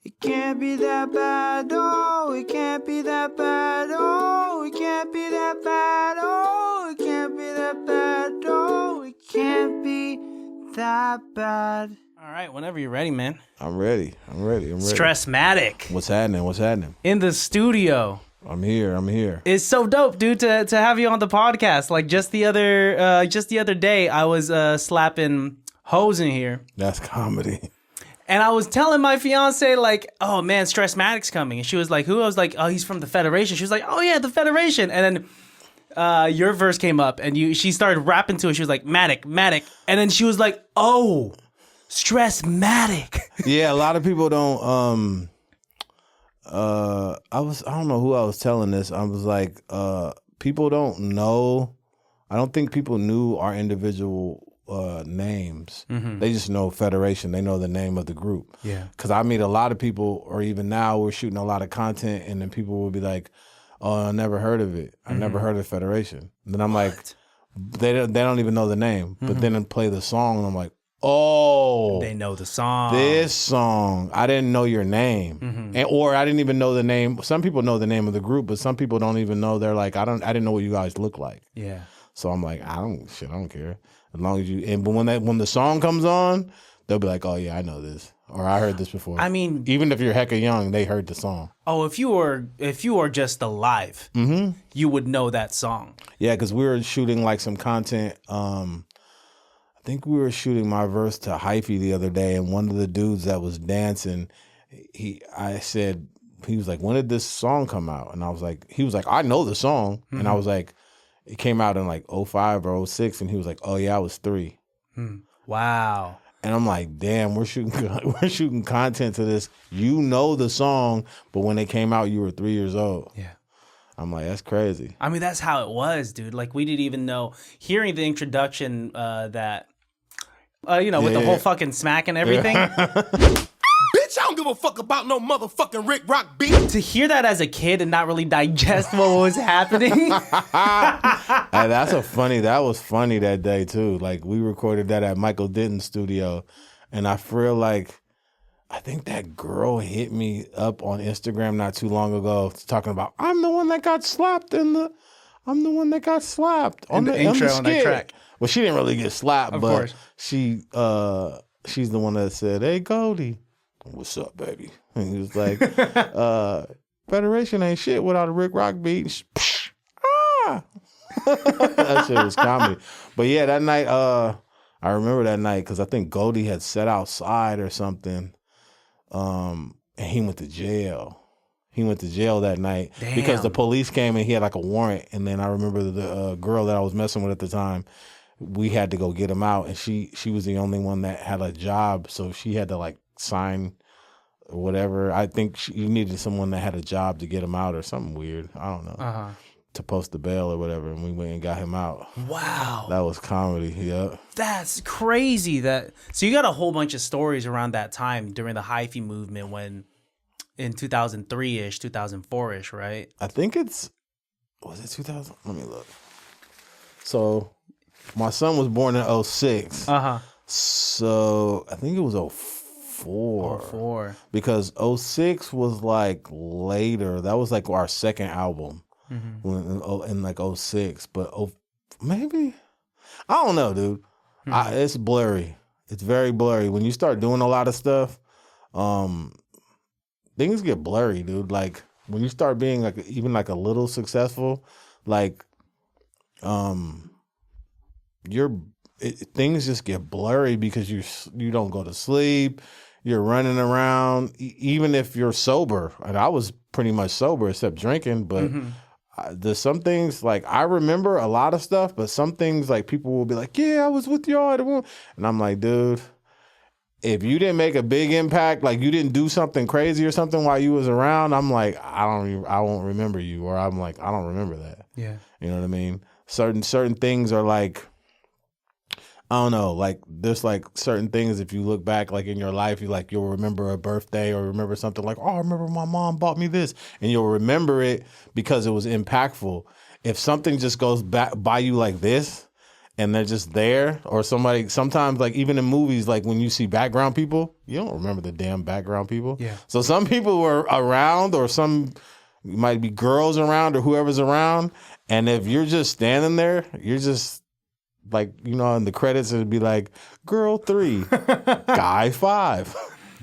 It can't be that bad, oh, it can't be that bad, oh, it can't be that bad, oh, it can't be that bad, oh, it can't be that bad. All right, whenever you're ready, man. I'm ready. Stressmatic. What's happening? In the studio. I'm here. It's so dope, dude, to have you on the podcast. Like just the other day, I was slapping hoes in here. That's comedy. And I was telling my fiance, like, oh man, Stressmatic's coming. And she was like, who? I was like, oh, he's from the Federation. She was like, oh yeah, the Federation. And then your verse came up and she started rapping to it. She was like, Matic. And then she was like, oh, Stressmatic. Yeah, a lot of people don't I don't know who I was telling this. I was like, people don't know. I don't think people knew our individual names. Mm-hmm. They just know Federation. They know the name of the group. Yeah. Because I meet a lot of people, or even now we're shooting a lot of content, and then people will be like, "Oh, I never heard of it. I never heard of Federation." And then I'm like, they don't even know the name. But then I play the song, and I'm like, oh, they know the song. This song, I didn't know your name, or I didn't even know the name. Some people know the name of the group, but some people don't even know. They're like, I didn't know what you guys look like. Yeah. So I'm like, I don't care. As long as you, but when the song comes on, they'll be like, oh yeah, I know this, or I heard this before. I mean, even if you're hecka young, they heard the song. Oh, if you were just alive, you would know that song. Yeah, because we were shooting like some content. I think we were shooting my verse to Hyphy the other day, and one of the dudes that was dancing, he was like, when did this song come out? And he was like, I know the song. And I was like, it came out in like 05 or 06, and he was like, oh yeah, I was 3. Wow. And I'm like, damn, we're shooting content to this. You know the song, but when it came out, you were 3 years old. Yeah. I'm like, that's crazy. I mean, that's how it was, dude. Like, we didn't even know. Hearing the introduction that, with the whole fucking smack and everything. Bitch, I don't give a fuck about no motherfucking Rick Rock beat. To hear that as a kid and not really digest what was happening. That was funny that day, too. Like, we recorded that at Michael Denton's studio, and I feel like, I think that girl hit me up on Instagram not too long ago talking about, I'm the one that got slapped on the intro on on that track. Well, she didn't really get slapped, but course. she's the one that said, hey, Goldie, what's up, baby? And he was like, Federation ain't shit without a Rick Rock beat. That shit was comedy. But yeah, that night, I remember that night because I think Goldie had sat outside or something. And he went to jail. He went to jail that night. Damn. Because the police came and he had like a warrant. And then I remember the girl that I was messing with at the time, we had to go get him out. And she was the only one that had a job. So she had to like sign or whatever. I think you needed someone that had a job to get him out or something weird. I don't know. To post the bail or whatever. And we went and got him out. Wow. That was comedy. Yeah. That's crazy. So you got a whole bunch of stories around that time during the Hyphy movement when in 2003-ish, 2004-ish, right? I think was it 2000? Let me look. So my son was born in 06. So I think it was 04. 04. Because 06 was like later. That was like our second album. In like 06. But maybe? I don't know, dude. It's blurry. It's very blurry. When you start doing a lot of stuff, things get blurry, dude. Like when you start being like even like a little successful, like things just get blurry because you don't go to sleep. You're running around, even if you're sober. And I was pretty much sober except drinking, but there's some things like I remember a lot of stuff, but some things like people will be like, yeah, I was with y'all. And I'm like, dude, if you didn't make a big impact, like you didn't do something crazy or something while you was around, I'm like, I won't remember you. Or I'm like, I don't remember that. Yeah. You know what I mean? Certain things are like, I don't know, like there's like certain things if you look back like in your life, you'll remember a birthday or remember something like, oh, I remember my mom bought me this, and you'll remember it because it was impactful. If something just goes back by you like this, and they're just there, or somebody. Sometimes, like even in movies, like when you see background people, you don't remember the damn background people. Yeah. So some people were around, or some might be girls around, or whoever's around, and if you're just standing there, you're just like, you know, in the credits it'd be like girl 3, guy 5,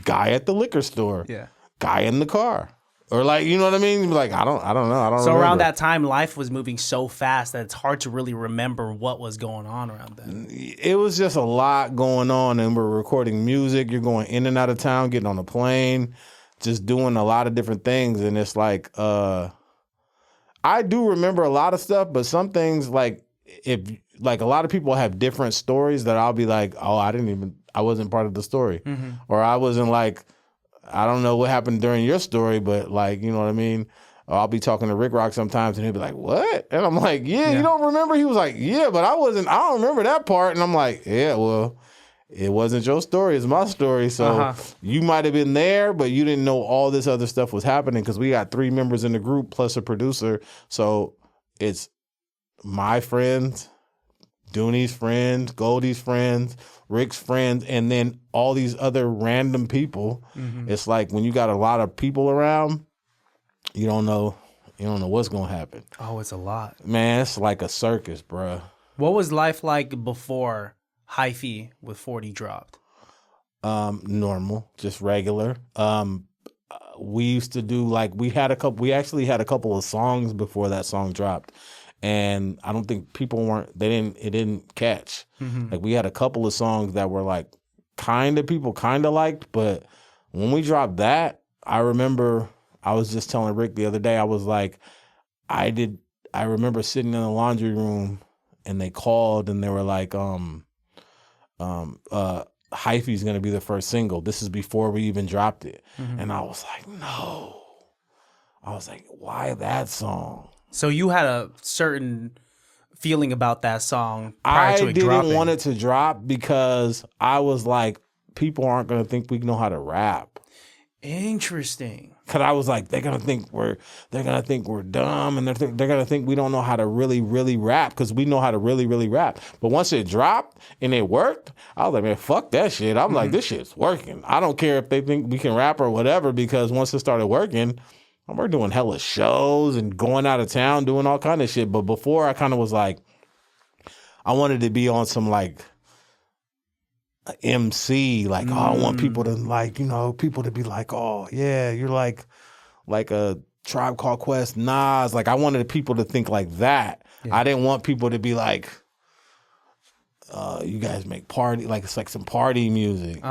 guy at the liquor store, Yeah. guy in the car. Or like, you know what I mean? Like, I don't know. I don't So remember. around that time, life was moving so fast that it's hard to really remember what was going on around then. It was just a lot going on, and we're recording music. You're going in and out of town, getting on a plane, just doing a lot of different things. And it's like, I do remember a lot of stuff, but some things, like, if like a lot of people have different stories that I'll be like, oh, I wasn't part of the story. Mm-hmm. Or I wasn't like, I don't know what happened during your story, but like, you know what I mean? Or I'll be talking to Rick Rock sometimes and he'll be like, what? And I'm like, yeah, you don't remember? He was like, yeah, but I don't remember that part. And I'm like, yeah, well, it wasn't your story, it's my story. So you might have been there, but you didn't know all this other stuff was happening, because we got 3 members in the group plus a producer. So it's my friends, Dooney's friends, Goldie's friends, Rick's friends, and then all these other random people. Mm-hmm. It's like when you got a lot of people around, you don't know what's gonna happen. Oh, it's a lot. Man, it's like a circus, bruh. What was life like before Hyphy with 40 dropped? Normal, just regular. We used to do we actually had a couple of songs before that song dropped. And I don't think it didn't catch. Mm-hmm. Like we had a couple of songs that were like people kind of liked, but when we dropped that, I remember I was just telling Rick the other day, I was like, I remember sitting in the laundry room and they called and they were like, Hyphy's gonna be the first single. This is before we even dropped it. Mm-hmm. And I was like, no. I was like, why that song? So you had a certain feeling about that song prior to it dropping. I didn't want it to drop because I was like, people aren't going to think we know how to rap. Interesting. Because I was like, they're gonna think we're dumb, and they're gonna think we don't know how to really, really rap, because we know how to really, really rap. But once it dropped and it worked, I was like, man, fuck that shit. I'm like, this shit's working. I don't care if they think we can rap or whatever, because once it started working, we're doing hella shows and going out of town, doing all kind of shit. But before, I kind of was like, I wanted to be on some like MC, like, oh, I want people to people to be like, oh yeah, you're like a Tribe Called Quest, Nas. Like I wanted people to think like that. Yeah. I didn't want people to be like, you guys make party, like it's like some party music.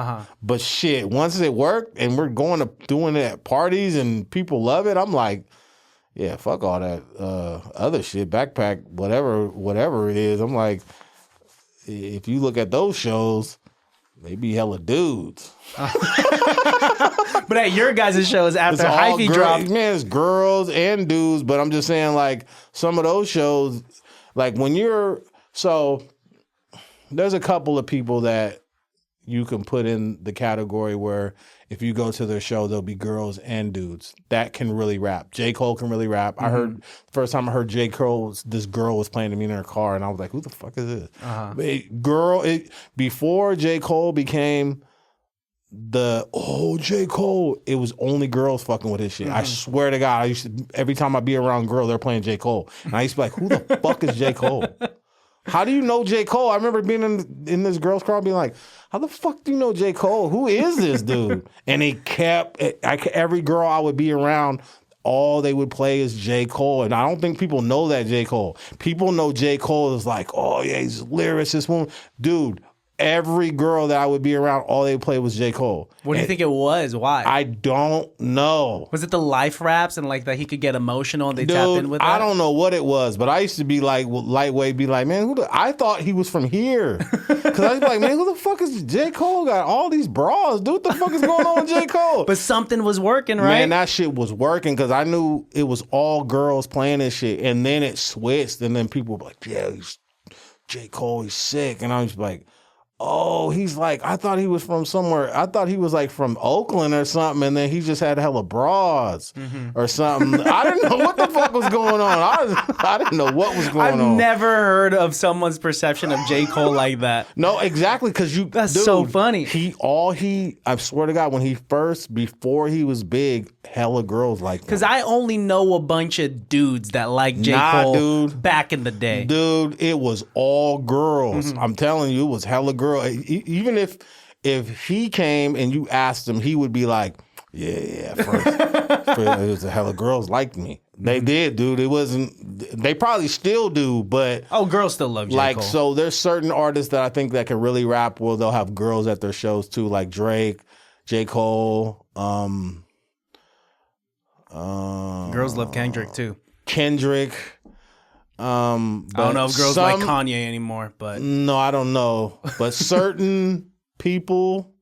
But shit, once it worked and we're doing it at parties and people love it, I'm like, yeah, fuck all that other shit, backpack, whatever it is. I'm like, if you look at those shows, they be hella dudes. But at your guys' shows after Hyphy dropped, man, it's girls and dudes. But I'm just saying, like some of those shows, like there's a couple of people that you can put in the category where if you go to their show, there'll be girls and dudes that can really rap. J. Cole can really rap. Mm-hmm. I heard, first time I heard J. Cole, this girl was playing to me in her car, and I was like, who the fuck is this? Before J. Cole became J. Cole, it was only girls fucking with his shit. Mm-hmm. I swear to God, every time I be around girls, they're playing J. Cole. And I used to be like, who the fuck is J. Cole? How do you know J. Cole? I remember being in this girl's car being like, how the fuck do you know J. Cole? Who is this dude? And every girl I would be around, all they would play is J. Cole. And I don't think people know that J. Cole. People know J. Cole is like, oh yeah, he's a lyricist. Dude, every girl that I would be around, all they play was J. Cole. What do you think it was? Why? I don't know. Was it the life raps and like that he could get emotional and they tapped in with that? I don't know what it was, but I used to be like lightweight, be like, man, I thought he was from here. Because I was like, man, who the fuck is J. Cole? Got all these bras. Dude, what the fuck is going on with J. Cole? But something was working, right? Man, that shit was working because I knew it was all girls playing this shit. And then it switched, and then people were like, yeah, J. Cole, he's sick. And I was like, oh, he's like, I thought he was from somewhere. I thought he was like from Oakland or something, and then he just had hella broads or something. I didn't know what the fuck was going on. I didn't know what was going on. I've never heard of someone's perception of J. Cole like that. No, exactly, because That's so funny. I swear to God, before he was big, hella girls like him. Because I only know a bunch of dudes that like J. Cole back in the day. Dude, it was all girls. I'm telling you, it was hella girls. Even if he came and you asked him, he would be like, yeah, first it was a hella girls liked me. They did, dude. It wasn't, they probably still do, but girls still love J. Cole. So there's certain artists that I think that can really rap well, they'll have girls at their shows too, like Drake, J. Cole, girls love Kendrick too. Kendrick. I don't know if girls like Kanye anymore, but no, I don't know. But certain people,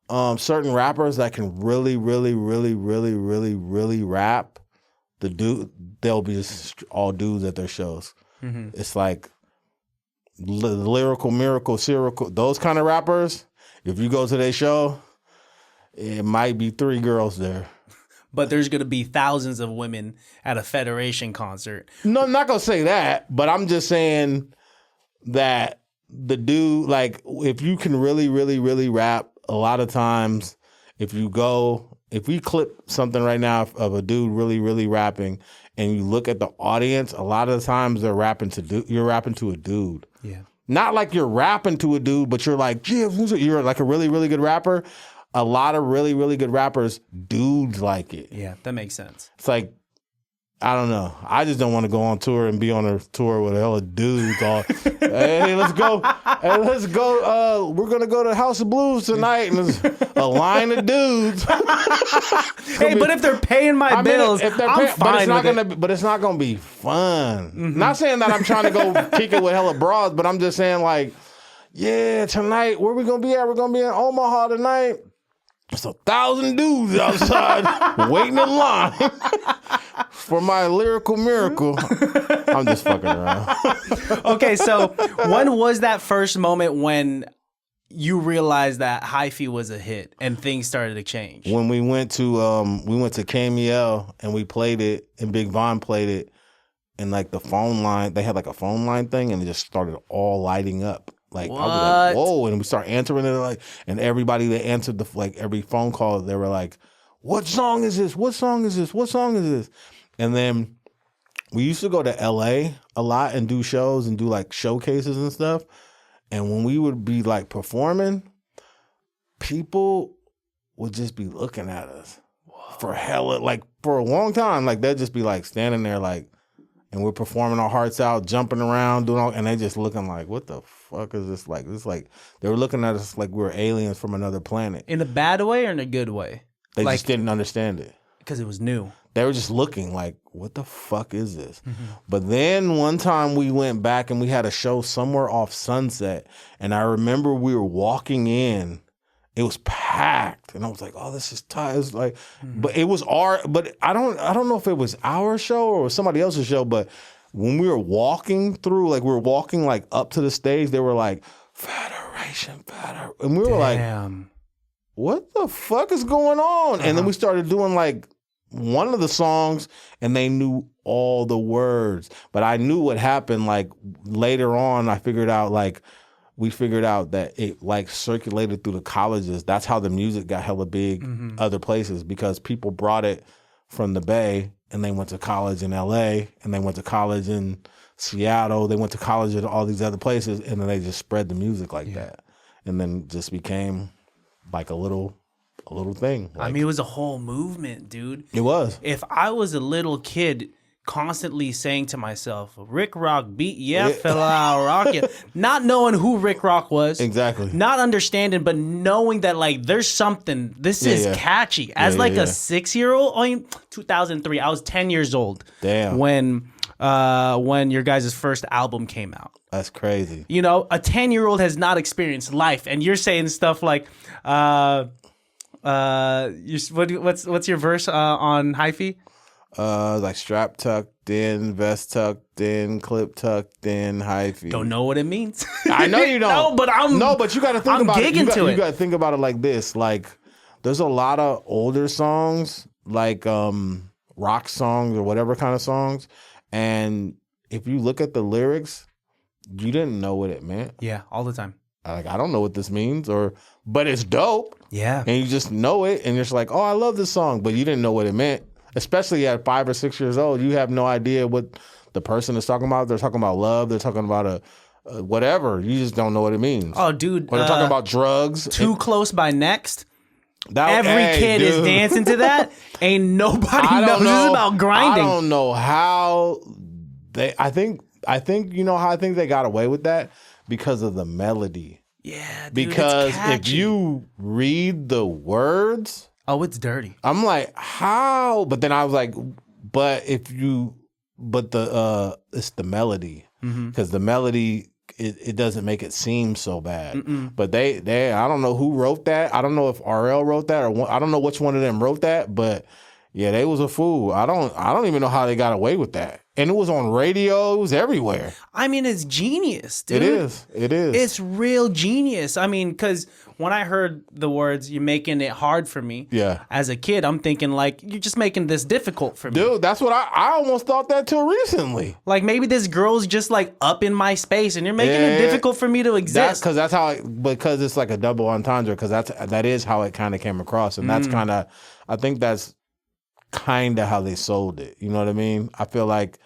certain rappers that can really, really, really, really, really, really rap, they'll be just all dudes at their shows. It's like lyrical, miracle, serical, those kind of rappers. If you go to their show, it might be 3 girls there. But there's going to be thousands of women at a Federation concert. No, I'm not going to say that, but I'm just saying that the dude, like, if you can really, really, really rap, a lot of times, if we clip something right now of a dude really, really rapping, and you look at the audience, a lot of the times you're rapping to a dude. Yeah. Not like you're rapping to a dude, but you're like, yeah, you're like a really, really good rapper. A lot of really, really good rappers, dudes like it. Yeah, that makes sense. It's like, I don't know. I just don't want to go on tour and be on a tour with a hell of dudes. All, hey, let's go. Hey, let's go. We're going to go to House of Blues tonight. And there's a line of dudes. Hey, but if they're paying my bills, I'm fine with it. But it's not going to be fun. Not saying that I'm trying to go kick it with hella broads, but I'm just saying like, yeah, tonight, where we going to be at? We're going to be in Omaha tonight. There's 1,000 dudes outside waiting in line for my lyrical miracle. I'm just fucking around. Okay, so when was that first moment when you realized that Hyphy was a hit and things started to change? When we went to KMEL and we played it, and Big Von played it, and like the phone line, they had like a phone line thing, and it just started all lighting up. Like, what? I was like, whoa, and we start answering it, like, and everybody that answered every phone call, they were like, what song is this? What song is this? What song is this? And then we used to go to LA a lot and do shows and do like showcases and stuff. And when we would be like performing, people would just be looking at us for a long time. Like, they'd just be like standing there like, and we're performing our hearts out, jumping around, and they just looking like, what the fuck is this like? This like, they were looking at us like we were aliens from another planet. In a bad way or in a good way? They just didn't understand it. Because it was new. They were just looking like, what the fuck is this? But then one time we went back and we had a show somewhere off Sunset, and I remember we were walking in. It was packed, and I was like, "Oh, this is tight." It was like, but it was but I don't know if it was our show or somebody else's show. But when we were walking through, like we were walking like up to the stage, they were like, "Federation," and we were like, "What the fuck is going on?" And then we started doing like one of the songs, and they knew all the words, but I knew what happened. Like later on, we figured out that it like circulated through the colleges. That's how the music got hella big other places, because people brought it from the Bay and they went to college in LA and they went to college in Seattle. They went to college in all these other places, and then they just spread the music like that. And then just became like a little thing. Like, I mean, it was a whole movement, dude. It was. If I was a little kid constantly saying to myself, Rick Rock beat, fella, I'll rock you. Not knowing who Rick Rock was. Exactly. Not understanding, but knowing that like there's something, this is catchy. As a 6-year-old, I mean, 2003, I was 10 years old. Damn. When your guys' first album came out. That's crazy. You know, a 10-year-old has not experienced life, and you're saying stuff like, what's your verse on Hyphy? Like strap tucked in, vest tucked in, clip tucked in, hyphy. Don't know what it means. I know you don't. No, but you got to think I'm about it. gigging to You it. got to think about it like this. Like, there's a lot of older songs, like rock songs or whatever kind of songs, and if you look at the lyrics, you didn't know what it meant. Yeah, all the time. Like, I don't know what this means, but it's dope. Yeah. And you just know it, and you're just like, oh, I love this song, but you didn't know what it meant. Especially at 5 or 6 years old, you have no idea what the person is talking about. They're talking about love. They're talking about a whatever. You just don't know what it means. Oh, dude. Or they're talking about drugs. Too Close by Next. Every Kid is dancing to that. Ain't nobody knows. This is about grinding. I don't know how they. I think you know how I think they got away with that because of the melody. Yeah, dude, because it's if catchy. you read the words, oh, it's dirty. I'm like, how? But then I was like, it's the melody because the melody. It doesn't make it seem so bad. But they I don't know who wrote that. I don't know if RL wrote that or I don't know which one of them wrote that. But yeah, they was a fool. I don't even know how they got away with that. And it was on radio. It was everywhere. I mean, it's genius, dude. It is. It's real genius. I mean, because when I heard the words, "You're making it hard for me," Yeah. as a kid, I'm thinking like, you're just making this difficult for me. Dude, that's what I almost thought that till recently. Like maybe this girl's just like up in my space, and you're making it difficult for me to exist. Because it's like a double entendre. Because that is how it kind of came across, and that's kind of I think that's kind of how they sold it. You know what I mean? I feel like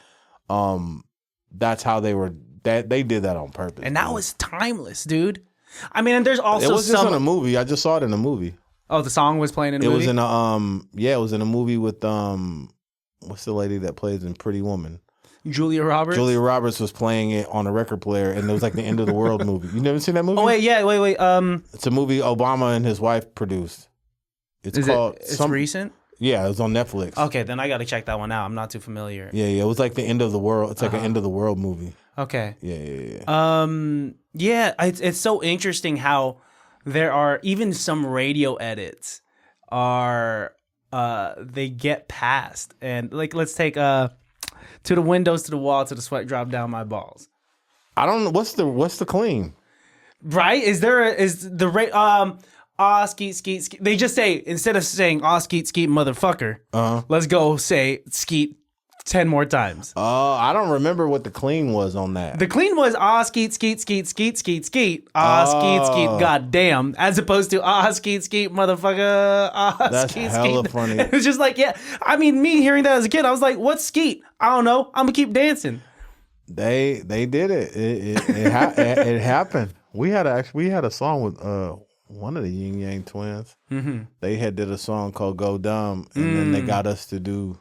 that's how they did that on purpose. And that was timeless, dude. I mean, and there's also it was just in a movie. I just saw it in a movie. Oh, the song was playing in a It movie? was in it was in a movie with what's the lady that plays in Pretty Woman? Julia Roberts? Julia Roberts was playing it on a record player, and it was like the end of the world movie. You never seen that movie? Oh, wait. It's a movie Obama and his wife produced. It's recent? Yeah, it was on Netflix. Okay, then I got to check that one out. I'm not too familiar. Yeah, it was like the end of the world. It's like an end of the world movie. Okay. Yeah. Yeah, it's so interesting how there are even some radio edits are they get passed, and like let's take to the windows, to the wall, to the sweat drop down my balls. I don't know what's the clean. Right? Skeet skeet. They just say, instead of saying skeet skeet motherfucker, let's go say skeet 10 more times. I don't remember what the clean was on that. The clean was skeet skeet skeet skeet skeet skeet skeet skeet goddamn, as opposed to skeet skeet motherfucker That's skeet hella skeet. funny. It was just like, yeah. I mean, me hearing that as a kid, I was like, what's skeet? I don't know. I'm gonna keep dancing. They did it. It happened. We had a song with one of the Yin Yang twins. They did a song called "Go Dumb," and then they got us to do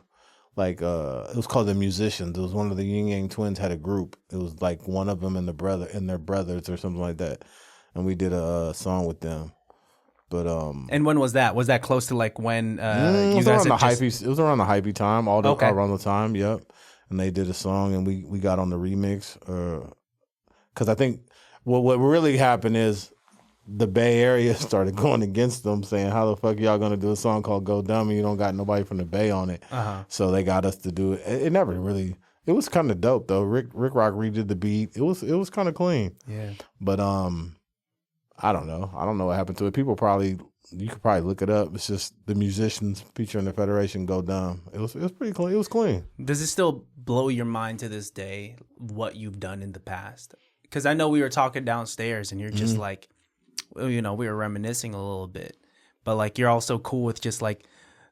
like it was called The Musicians. It was one of the Yin Yang twins had a group. It was like one of them and their brothers or something like that, and we did a song with them. But And when was that? Was that close to like when it you was guys around the had just... Hyphy. It was around the Hyphy time. Around the time. Yep. And they did a song, and we got on the remix. Because I think what really happened is the Bay Area started going against them, saying, "How the fuck y'all gonna do a song called Go Dumb and you don't got nobody from the Bay on it?" So they got us to do it. It never really. It was kind of dope though. Rick Rock redid the beat. It was kind of clean. Yeah. But I don't know. I don't know what happened to it. You could probably look it up. It's just the musicians featuring the Federation Go Dumb. It was pretty clean. It was clean. Does it still blow your mind to this day what you've done in the past? Because I know we were talking downstairs and you're just like, well, we were reminiscing a little bit, but like you're also cool with just like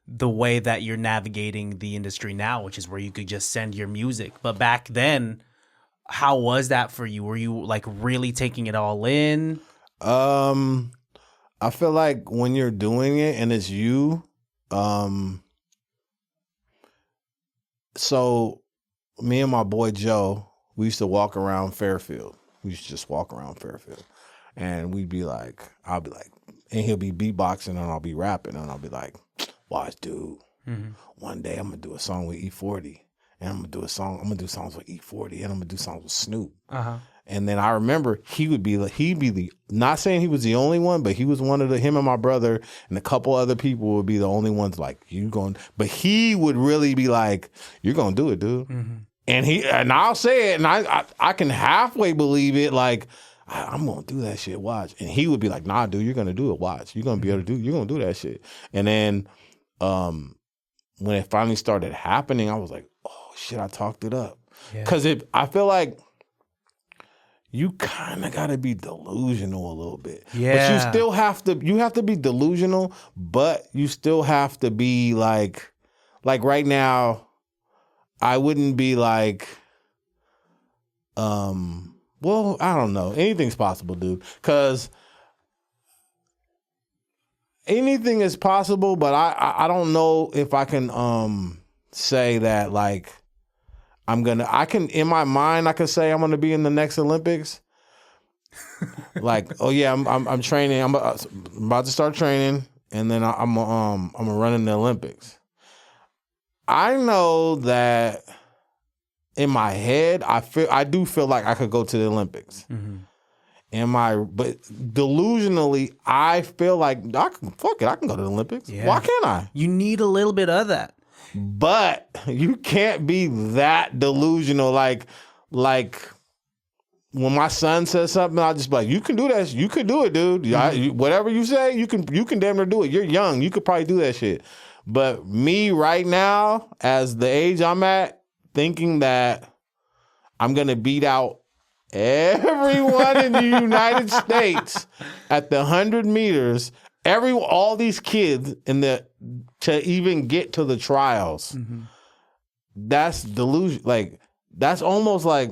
the way that you're navigating the industry now, which is where you could just send your music. But back then, how was that for you? Were you like really taking it all in? I feel like when you're doing it and it's you, so me and my boy Joe, we used to walk around Fairfield. We used to just walk around Fairfield. And I'll be like, and he'll be beatboxing and I'll be rapping and I'll be like, watch, dude, one day I'm going to do a song with E-40. and I'm gonna do a song. I'm gonna do songs with E-40, and I'm gonna do songs with Snoop. Uh-huh. And then I remember he'd be the, not saying he was the only one, but he was one of him and my brother and a couple other people would be the only ones like, but he would really be like, you're going to do it, dude. Mm-hmm. And I'll say it, and I can halfway believe it, like, I'm going to do that shit, watch. And he would be like, nah, dude, you're going to do it, watch. You're going to be able to you're going to do that shit. And then when it finally started happening, I was like, oh, shit, I talked it up. Because I feel like, you kind of got to be delusional a little bit. Yeah. But you have to be delusional, but you still have to be like right now, I wouldn't be like, well, I don't know. Anything's possible, dude. Because anything is possible, but I don't know if I can say that like, in my mind, I can say I'm going to be in the next Olympics. Like, oh yeah, I'm training. I'm about to start training, and then I'm gonna run in the Olympics. I know that in my head, I do feel like I could go to the Olympics. Mm-hmm. But delusionally, I feel like I can go to the Olympics. Yeah. Why can't I? You need a little bit of that. But you can't be that delusional. Like when my son says something, I'll just be like, you can do that. You can do it, dude. Mm-hmm. Whatever you say, you can damn near do it. You're young. You could probably do that shit. But me right now, as the age I'm at, thinking that I'm going to beat out everyone in the United States at the 100 meters, all these kids to even get to the trials, mm-hmm. That's delusion. Like, that's almost like,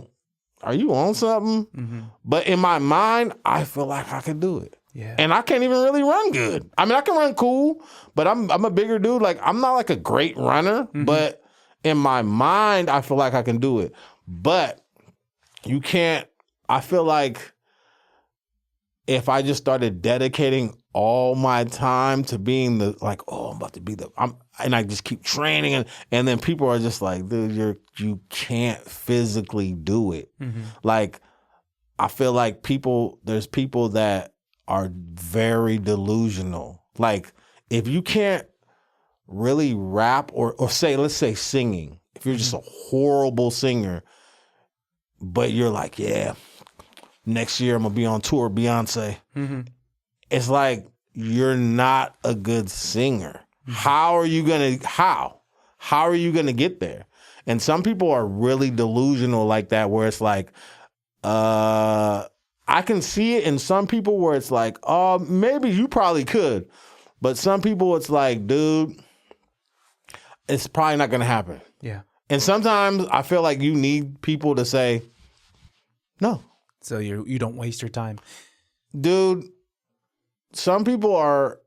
are you on something? Mm-hmm. But in my mind, I feel like I could do it. Yeah. And I can't even really run good. I mean, I can run cool, but I'm a bigger dude. Like, I'm not like a great runner, mm-hmm. but in my mind, I feel like I can do it. But you can't, I feel like if I just started dedicating all my time to being I'm about to be and I just keep training and then people are just like, dude, you can't physically do it. Mm-hmm. Like, I feel like there's people that are very delusional. Like, if you can't really rap or say, let's say singing, if you're just a horrible singer, but you're like, yeah, next year I'm gonna be on tour, Beyonce. Mm-hmm. It's like, you're not a good singer. Mm-hmm. How are you gonna get there? And some people are really delusional like that, where it's like, I can see it in some people where it's like, maybe you probably could. But some people it's like, dude, it's probably not gonna happen. Yeah. And sometimes I feel like you need people to say, no. So you don't waste your time. Dude, some people are,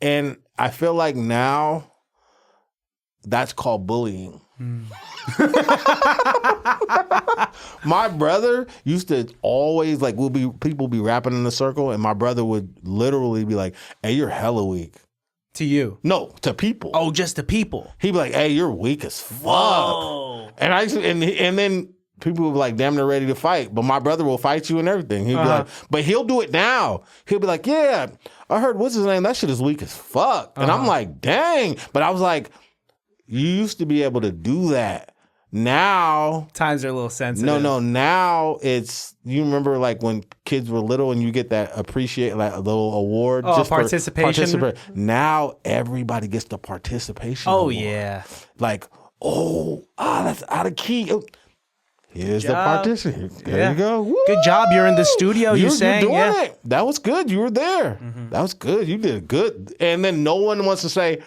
and I feel like now that's called bullying. Mm. My brother used to always, like, people be rapping in a circle, and my brother would literally be like, hey, you're hella weak. To you? No, to people. Oh, just to people. He'd be like, hey, you're weak as fuck. Whoa. And then people will be like, damn, they're ready to fight. But my brother will fight you and everything. He'll be like, but he'll do it now. He'll be like, yeah, I heard, what's his name? That shit is weak as fuck. And I'm like, dang. But I was like, you used to be able to do that. Now. Times are a little sensitive. No. Now it's, you remember like when kids were little and you get that like a little award. Oh, just participation. Now everybody gets the participation award. Yeah. Like, that's out of key. Here's the partition. There you go. Woo! Good job. You're in the studio. You're doing it. That was good. You were there. Mm-hmm. That was good. You did good. And then no one wants to say,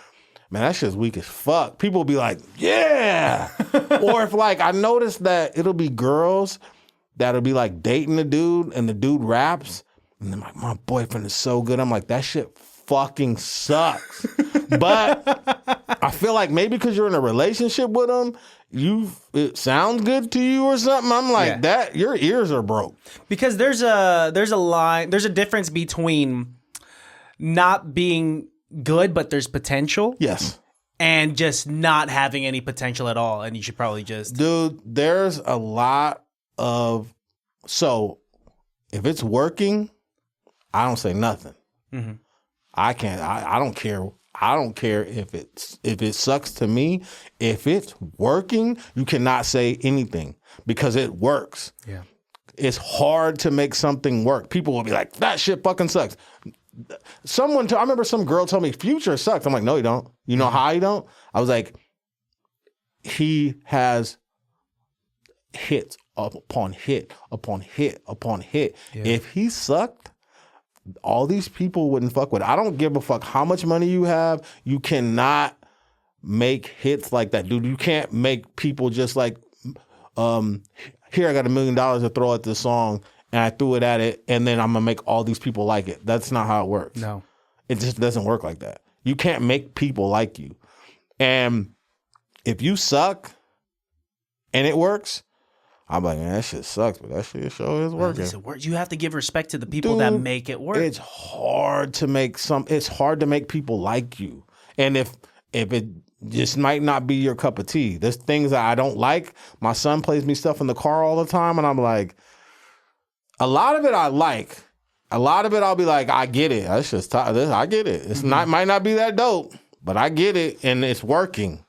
man, that shit's weak as fuck. People will be like, yeah. Or if like, I noticed that it'll be girls that'll be like dating a dude and the dude raps. And they're like, my boyfriend is so good. I'm like, that shit fucking sucks. But I feel like maybe because you're in a relationship with him, it sounds good to you or something. I'm like, that your ears are broke. Because there's a line, there's a difference between not being good, but there's potential. Yes. and just not having any potential at all, and you should probably just Dude, there's a lot of so if it's working, I don't say nothing. Mm-hmm. I can't. I don't care. I don't care if it sucks to me. If it's working, you cannot say anything because it works. Yeah. It's hard to make something work. People will be like, "That shit fucking sucks." I remember some girl told me Future sucks. I'm like, "No, you don't. You know how you don't?" I was like, "He has hits upon hit upon hit upon hit. Yeah. If he sucked, all these people wouldn't fuck with it. I don't give a fuck how much money you have. You cannot make hits like that, dude. You can't make people just like, here I got $1 million to throw at this song and I threw it at it and then I'm gonna make all these people like it. That's not how it works. No. It just doesn't work like that. You can't make people like you. And if you suck and it works, I'm like, man, that shit sucks, but that shit sure is working. Listen, you have to give respect to the people that make it work. It's hard to make people like you. And if it just might not be your cup of tea. There's things that I don't like. My son plays me stuff in the car all the time, and I'm like, a lot of it I like. A lot of it I'll be like, I get it. I get it. It's might not be that dope, but I get it, and it's working.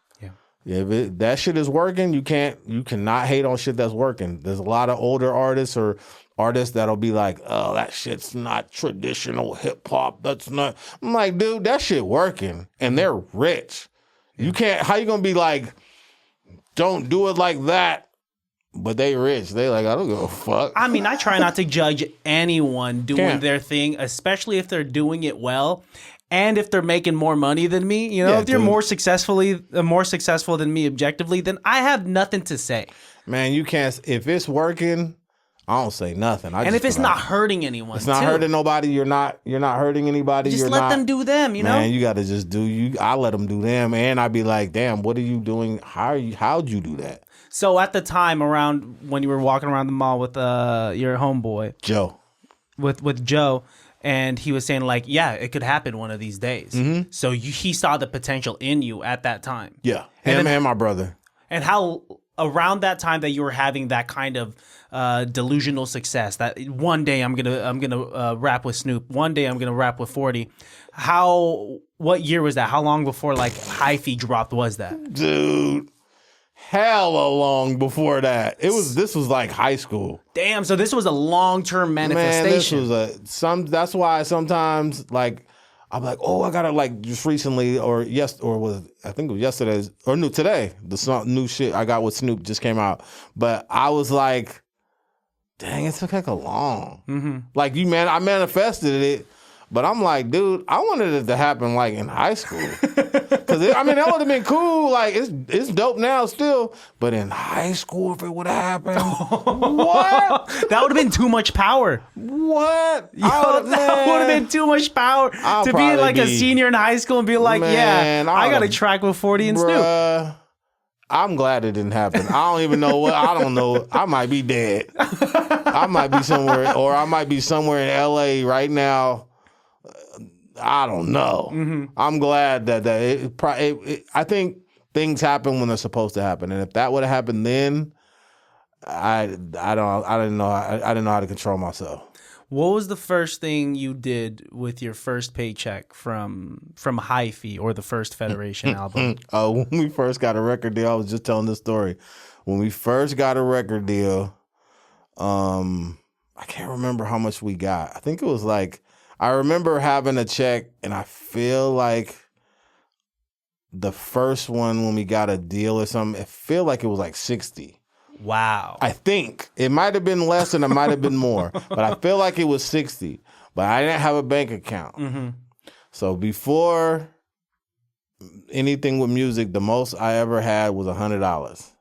If that shit is working, you cannot hate on shit that's working. There's a lot of older artists or artists that'll be like, oh, that shit's not traditional hip hop. That's not. I'm like, dude, that shit working, and they're rich. You can't. How you gonna be like, don't do it like that? But they rich. They like, I don't give a fuck. I mean, I try not to judge anyone doing their thing, especially if they're doing it well. And if they're making more money than me, you know, if they're more successful than me objectively, then I have nothing to say. Man, you can't. If it's working, I don't say nothing. And if it's not hurting anyone, it's not hurting nobody. You're not hurting anybody. Just let them do them. You know, man, you got to just do you. I let them do them, and I'd be like, damn, what are you doing? How'd you do that? So at the time, around when you were walking around the mall with your homeboy Joe, with Joe. And he was saying, like, yeah, it could happen one of these days. Mm-hmm. So he saw the potential in you at that time. Yeah, and my brother. And how around that time that you were having that kind of delusional success, that one day I'm gonna rap with Snoop, one day I'm gonna rap with 40. What year was that? How long before like Hyphy dropped was that? Dude. Hella long before that. This was like high school. Damn, so this was a long-term manifestation. Man, this was that's why sometimes like I'm like, oh, I gotta like just recently I think it was yesterday or today. The new shit I got with Snoop just came out. But I was like, dang, it took like a long. Mm-hmm. Like I manifested it. But I'm like, dude, I wanted it to happen like in high school. Because, that would have been cool. Like, it's dope now still. But in high school, if it would have happened, what? That would have been too much power. What? That would have been too much power to be like a senior in high school and be like, man, I got a track with 40 and Snoop. I'm glad it didn't happen. I don't even know I don't know. I might be dead. I might be somewhere, or I might be somewhere in LA right now. I don't know. Mm-hmm. I'm glad that I think things happen when they're supposed to happen, and if that would have happened then, I didn't know how to control myself. What was the first thing you did with your first paycheck from Hyphy or the first Federation album? When we first got a record deal, I was just telling this story. When we first got a record deal, I can't remember how much we got. I think it was like. I remember having a check, and I feel like the first one when we got a deal or something, it feel like it was like 60. Wow. I think. It might have been less and it might have been more, but I feel like it was 60. But I didn't have a bank account. Mm-hmm. So before anything with music, the most I ever had was $100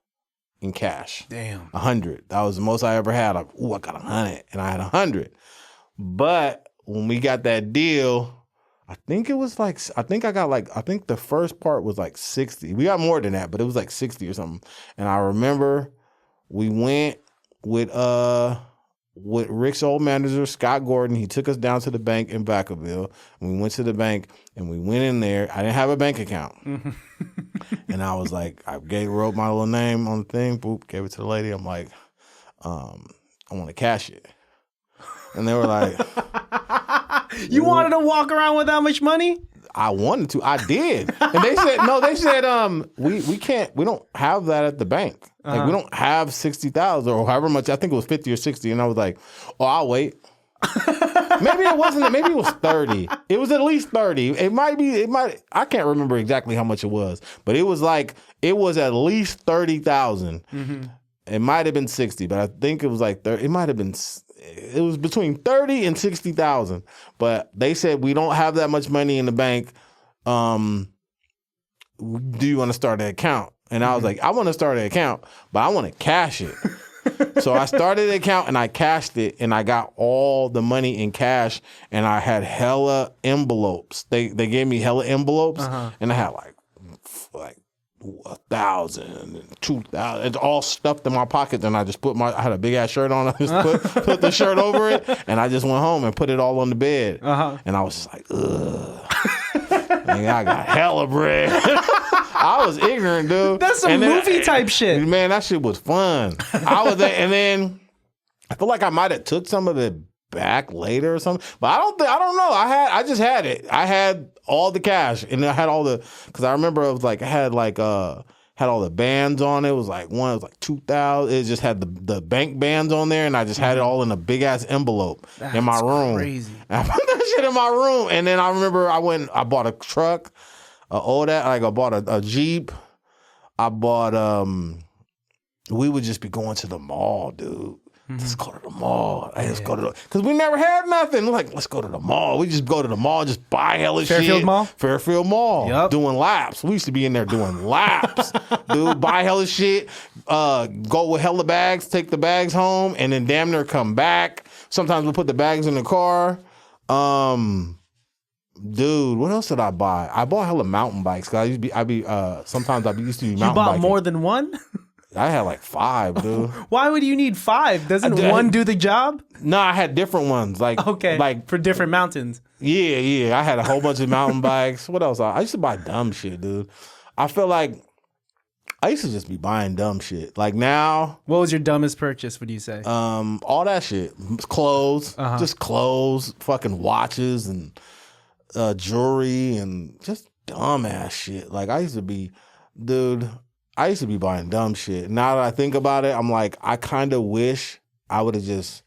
in cash. Damn. 100. That was the most I ever had. Like, ooh, I got 100, and I had 100. But when we got that deal, I think the first part was like 60. We got more than that, but it was like 60 or something. And I remember we went with with Rick's old manager, Scott Gordon. He took us down to the bank in Vacaville. And we went to the bank and we went in there. I didn't have a bank account. And I was like, wrote my little name on the thing, boop, gave it to the lady. I'm like, I want to cash it. And they were like, you wanted to walk around with that much money? I wanted to. I did. And they said, no, we can't, we don't have that at the bank. Like, we don't have 60,000 or however much. I think it was 50 or 60. And I was like, oh, I'll wait. Maybe it wasn't. Maybe it was 30. It was at least 30. It might. I can't remember exactly how much it was, but it was at least 30,000. Mm-hmm. It might have been 60, but I think it was like 30. It might have been. It was between 30 and 60,000. But they said we don't have that much money in the bank. Do you want to start an account? And I was like, I want to start an account, but I want to cash it. So I started an account and I cashed it and I got all the money in cash and I had hella envelopes. They gave me hella envelopes and I had like 1,000 and 2,000. It's all stuffed in my pockets and I just I had a big ass shirt on. I just put the shirt over it and I just went home and put it all on the bed. And I was just like, ugh. Nigga, I got hella bread. I was ignorant, dude. That's some movie type shit. Man, that shit was fun. I was there, and then I feel like I might have took some of it back later or something. But I don't know. I just had it. I had all the cash, and I had all the, because I remember it was like I had all the bands on it. It was like one, it was like 2,000. It just had the bank bands on there, and I just had it all in a big ass envelope in my room. Crazy. And I put that shit in my room, and then I remember I bought a truck. I bought a Jeep. I bought, we would just be going to the mall, dude. Let's go to the mall. Let's go to because we never had nothing. Like, let's go to the mall. We just go to the mall, just buy hella Fairfield shit. Mall? Fairfield Mall. Yep. Doing laps. We used to be in there doing laps. Dude, buy hella shit, go with hella bags, take the bags home, and then damn near come back. Sometimes we'll put the bags in the car. Dude, what else did I buy? I bought hella mountain bikes. Cause used to be mountain biking. You bought more than one? I had like 5, dude. Why would you need 5? Doesn't one do the job? No, I had different ones. Like for different mountains. Yeah. I had a whole bunch of mountain bikes. What else? I used to buy dumb shit, dude. I feel like I used to just be buying dumb shit. Like now. What was your dumbest purchase, would you say? All that shit. Clothes. Just clothes, fucking watches and jewelry and just dumb ass shit. Like I used to be buying dumb shit. Now that I think about it, I'm like, I kind of wish I would have just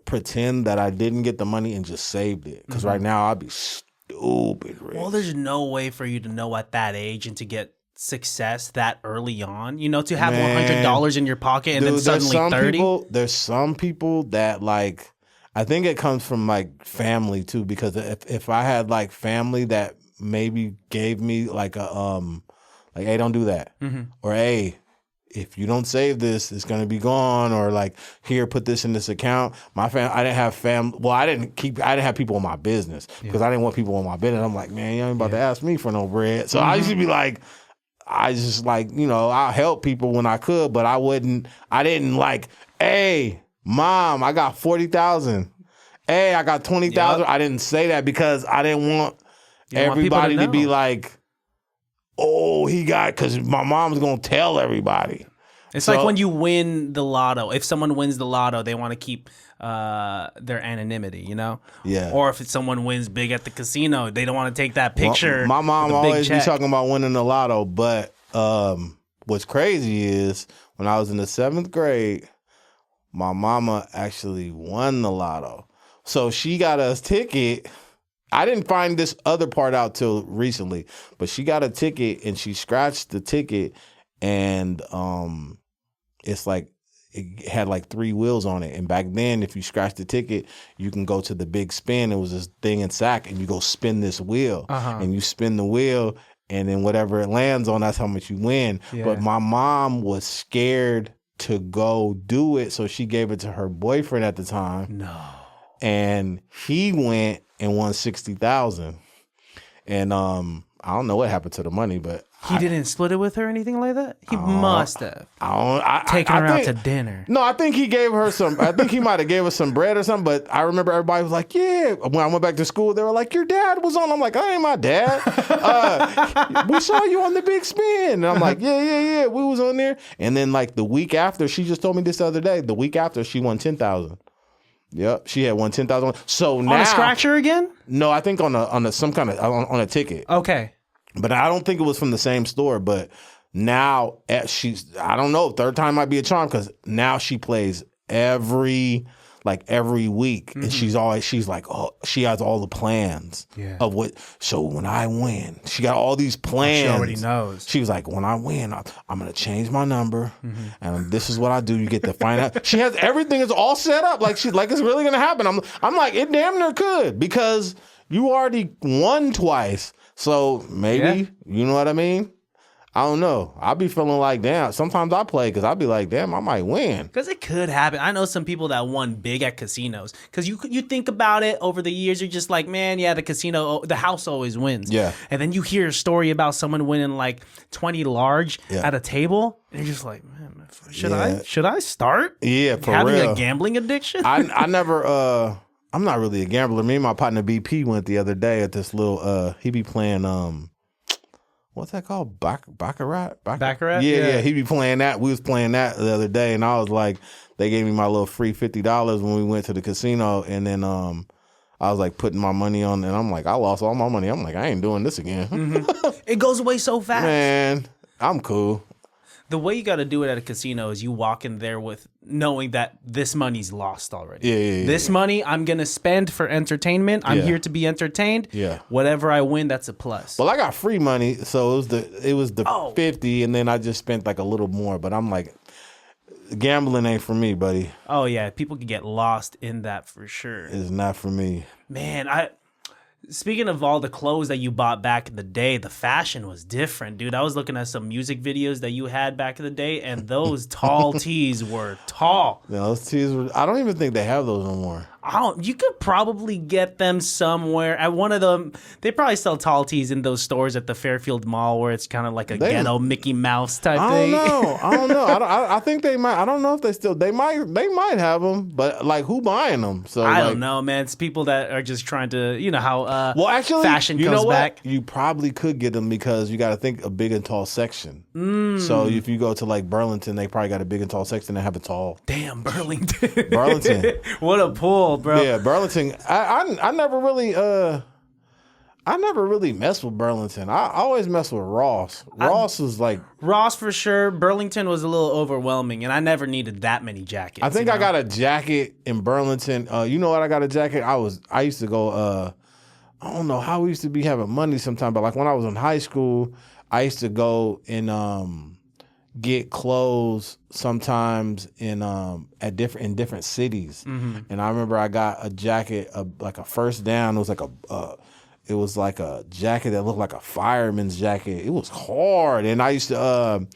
pretend that I didn't get the money and just saved it. Because right now I'd be stupid rich. Well, there's no way for you to know at that age and to get success that early on. You know, to have $100 in your pocket and then suddenly 30. There's some people that like, I think it comes from like family too. Because if I had like family that maybe gave me like a like, hey, don't do that, or hey, if you don't save this, it's gonna be gone, or like, here, put this in this account. I didn't have I didn't have people in my business because I didn't want people in my business. I'm like, man, you ain't about to ask me for no bread. So I used to be like, I just like, I'll help people when I could, but I didn't like, hey, mom, I got 40,000. Hey, I got 20,000. Yep. I didn't say that because I didn't want everybody to be like, oh, because my mom's going to tell everybody. It's like when you win the lotto. If someone wins the lotto, they want to keep their ananimity, Yeah. Or if someone wins big at the casino, they don't want to take that picture. My mom always be talking about winning the lotto, but what's crazy is when I was in the 7th grade, my mama actually won the lotto. So she got us a ticket. I didn't find this other part out till recently, but she got a ticket and she scratched the ticket and it's like it had like 3 wheels on it. And back then, if you scratched the ticket, you can go to the big spin. It was this thing in sack and you go spin this wheel and you spin the wheel and then whatever it lands on, that's how much you win. Yeah. But my mom was scared to go do it, so she gave it to her boyfriend at the time. No. And he went and won 60,000. And I don't know what happened to the money, but He didn't split it with her or anything like that? He must have. Taken her out to dinner. No, I think he gave her some. I think he might have gave us some bread or something. But I remember everybody was like, "Yeah." When I went back to school, they were like, "Your dad was on." I'm like, "I ain't my dad. We saw you on the big spin." And I'm like, "Yeah. We was on there." And then like the week after, she just told me this the other day. The week after, she won 10,000. Yep, she had won 10,000. So now On a scratcher again? No, I think on a ticket. Okay. But I don't think it was from the same store. But now I don't know. Third time might be a charm because now she plays every week, and she's like, oh, she has all the plans of what. So when I win, she got all these plans. She already knows. She was like, when I win, I'm gonna change my number, and this is what I do. You get to find out. She has everything is all set up, like it's really gonna happen. I'm like, it damn near could because you already won twice. So maybe you know what I mean. I don't know. I'll be feeling like, damn. Sometimes I play because I'll be like, damn, I might win. Because it could happen. I know some people that won big at casinos. Because you think about it over the years, you're just like, man, yeah, the house always wins. Yeah. And then you hear a story about someone winning like 20 large at a table, and you're just like, man, should I start? Yeah, for having real. a gambling addiction? I never. I'm not really a gambler. Me and my partner BP went the other day at this little. He be playing what's that called? Baccarat? Baccarat? Yeah. He be playing that. We was playing that the other day, and I was like, they gave me my little free $50 when we went to the casino, and then I was like putting my money on, and I'm like, I lost all my money. I'm like, I ain't doing this again. It goes away so fast. Man, I'm cool. The way you got to do it at a casino is you walk in there with knowing that this money's lost already. Yeah. This money I'm going to spend for entertainment. I'm here to be entertained. Yeah. Whatever I win, that's a plus. Well, I got free money, so it was the 50, and then I just spent like a little more. But I'm like, gambling ain't for me, buddy. Oh, yeah. People can get lost in that for sure. It's not for me. Man, speaking of all the clothes that you bought back in the day, the fashion was different, dude. I was looking at some music videos that you had back in the day, and those tall tees were tall. Yeah, those tees were. I don't even think they have those no more. You could probably get them somewhere at one of them. They probably sell tall tees in those stores at the Fairfield Mall where it's kind of like a ghetto Mickey Mouse type thing. I don't know. I think they might. I don't know if they still. They might have them, but like who buying them? So I don't know, man. It's people that are just trying to, you know how fashion you comes know what? back. You probably could get them because you got to think a big and tall section. So if you go to like Burlington, they probably got a big and tall section that have a tall. Damn, Burlington. What a pull, bro. Yeah, Burlington. I never really messed with Burlington. I always messed with Ross. Ross was like Ross for sure. Burlington was a little overwhelming, and I never needed that many jackets. I think I got a jacket in Burlington. You know what? I got a jacket. I used to go. I don't know how we used to be having money sometimes, but like when I was in high school, I used to go and get clothes sometimes in different cities. And I remember I got a jacket, like a First Down. It was like a jacket that looked like a fireman's jacket. It was hard, and I used to.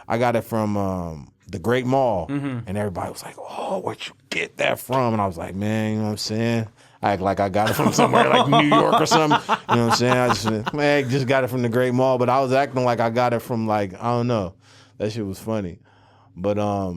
I got it from the Great Mall, and everybody was like, "Oh, where'd you get that from?" And I was like, "Man, you know what I'm saying." I act like I got it from somewhere like New York or something. You know what I'm saying? I just got it from the Great Mall, but I was acting like I got it from like, I don't know. That shit was funny. But I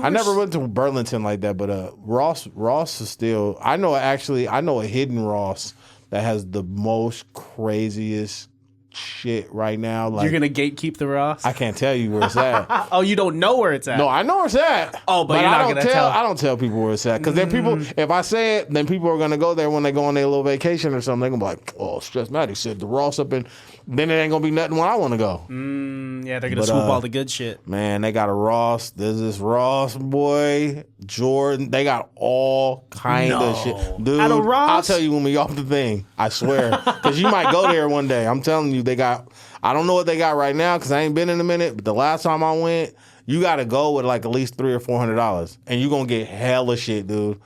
never went to Burlington like that, but Ross is still, I know a hidden Ross that has the most craziest shit right now. Like, you're gonna gatekeep the Ross? I can't tell you where it's at. Oh, you don't know where it's at? No, I know where it's at. Oh, but you're not gonna tell. I don't tell people where it's at because then people, if I say it, then people are gonna go there when they go on their little vacation or something. They're gonna be like, "Oh, Stresmatic said the Ross up in." Then it ain't gonna be nothing when I want to go. Yeah, they're gonna swoop all the good shit. Man, they got a Ross. There's this Ross boy, Jordan. They got all kind of shit, dude. At a Ross? I'll tell you when we off the thing. I swear, because you might go there one day. I'm telling you, they got. I don't know what they got right now because I ain't been in a minute. But the last time I went, you got to go with like at least $300 or $400, and you gonna get hella shit, dude.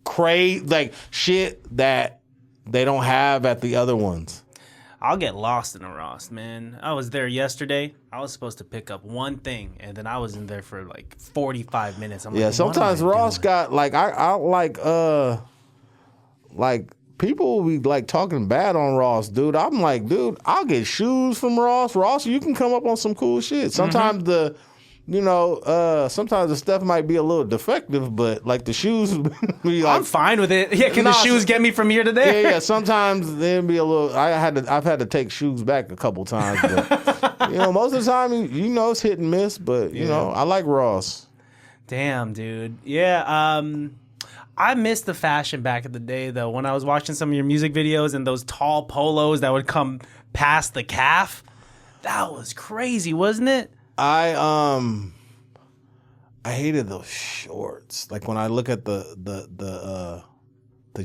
Crazy, like shit that they don't have at the other ones. I'll get lost in a Ross, man. I was there yesterday. I was supposed to pick up one thing, and then I was in there for like 45 minutes. I'm yeah, like, sometimes Ross got like I like people will be like talking bad on Ross, dude. I'm like, dude, I'll get shoes from Ross. Ross, you can come up on some cool shit. Sometimes sometimes the stuff might be a little defective, but like the shoes be like, I'm fine with it. Yeah, can the shoes get me from here to there? Yeah. Sometimes they'd be a little. I've had to take shoes back a couple times, but most of the time, it's hit and miss. But I like Ross. Damn, dude. Yeah. I missed the fashion back in the day, though, when I was watching some of your music videos and those tall polos that would come past the calf. That was crazy, wasn't it? I hated those shorts. Like when I look at the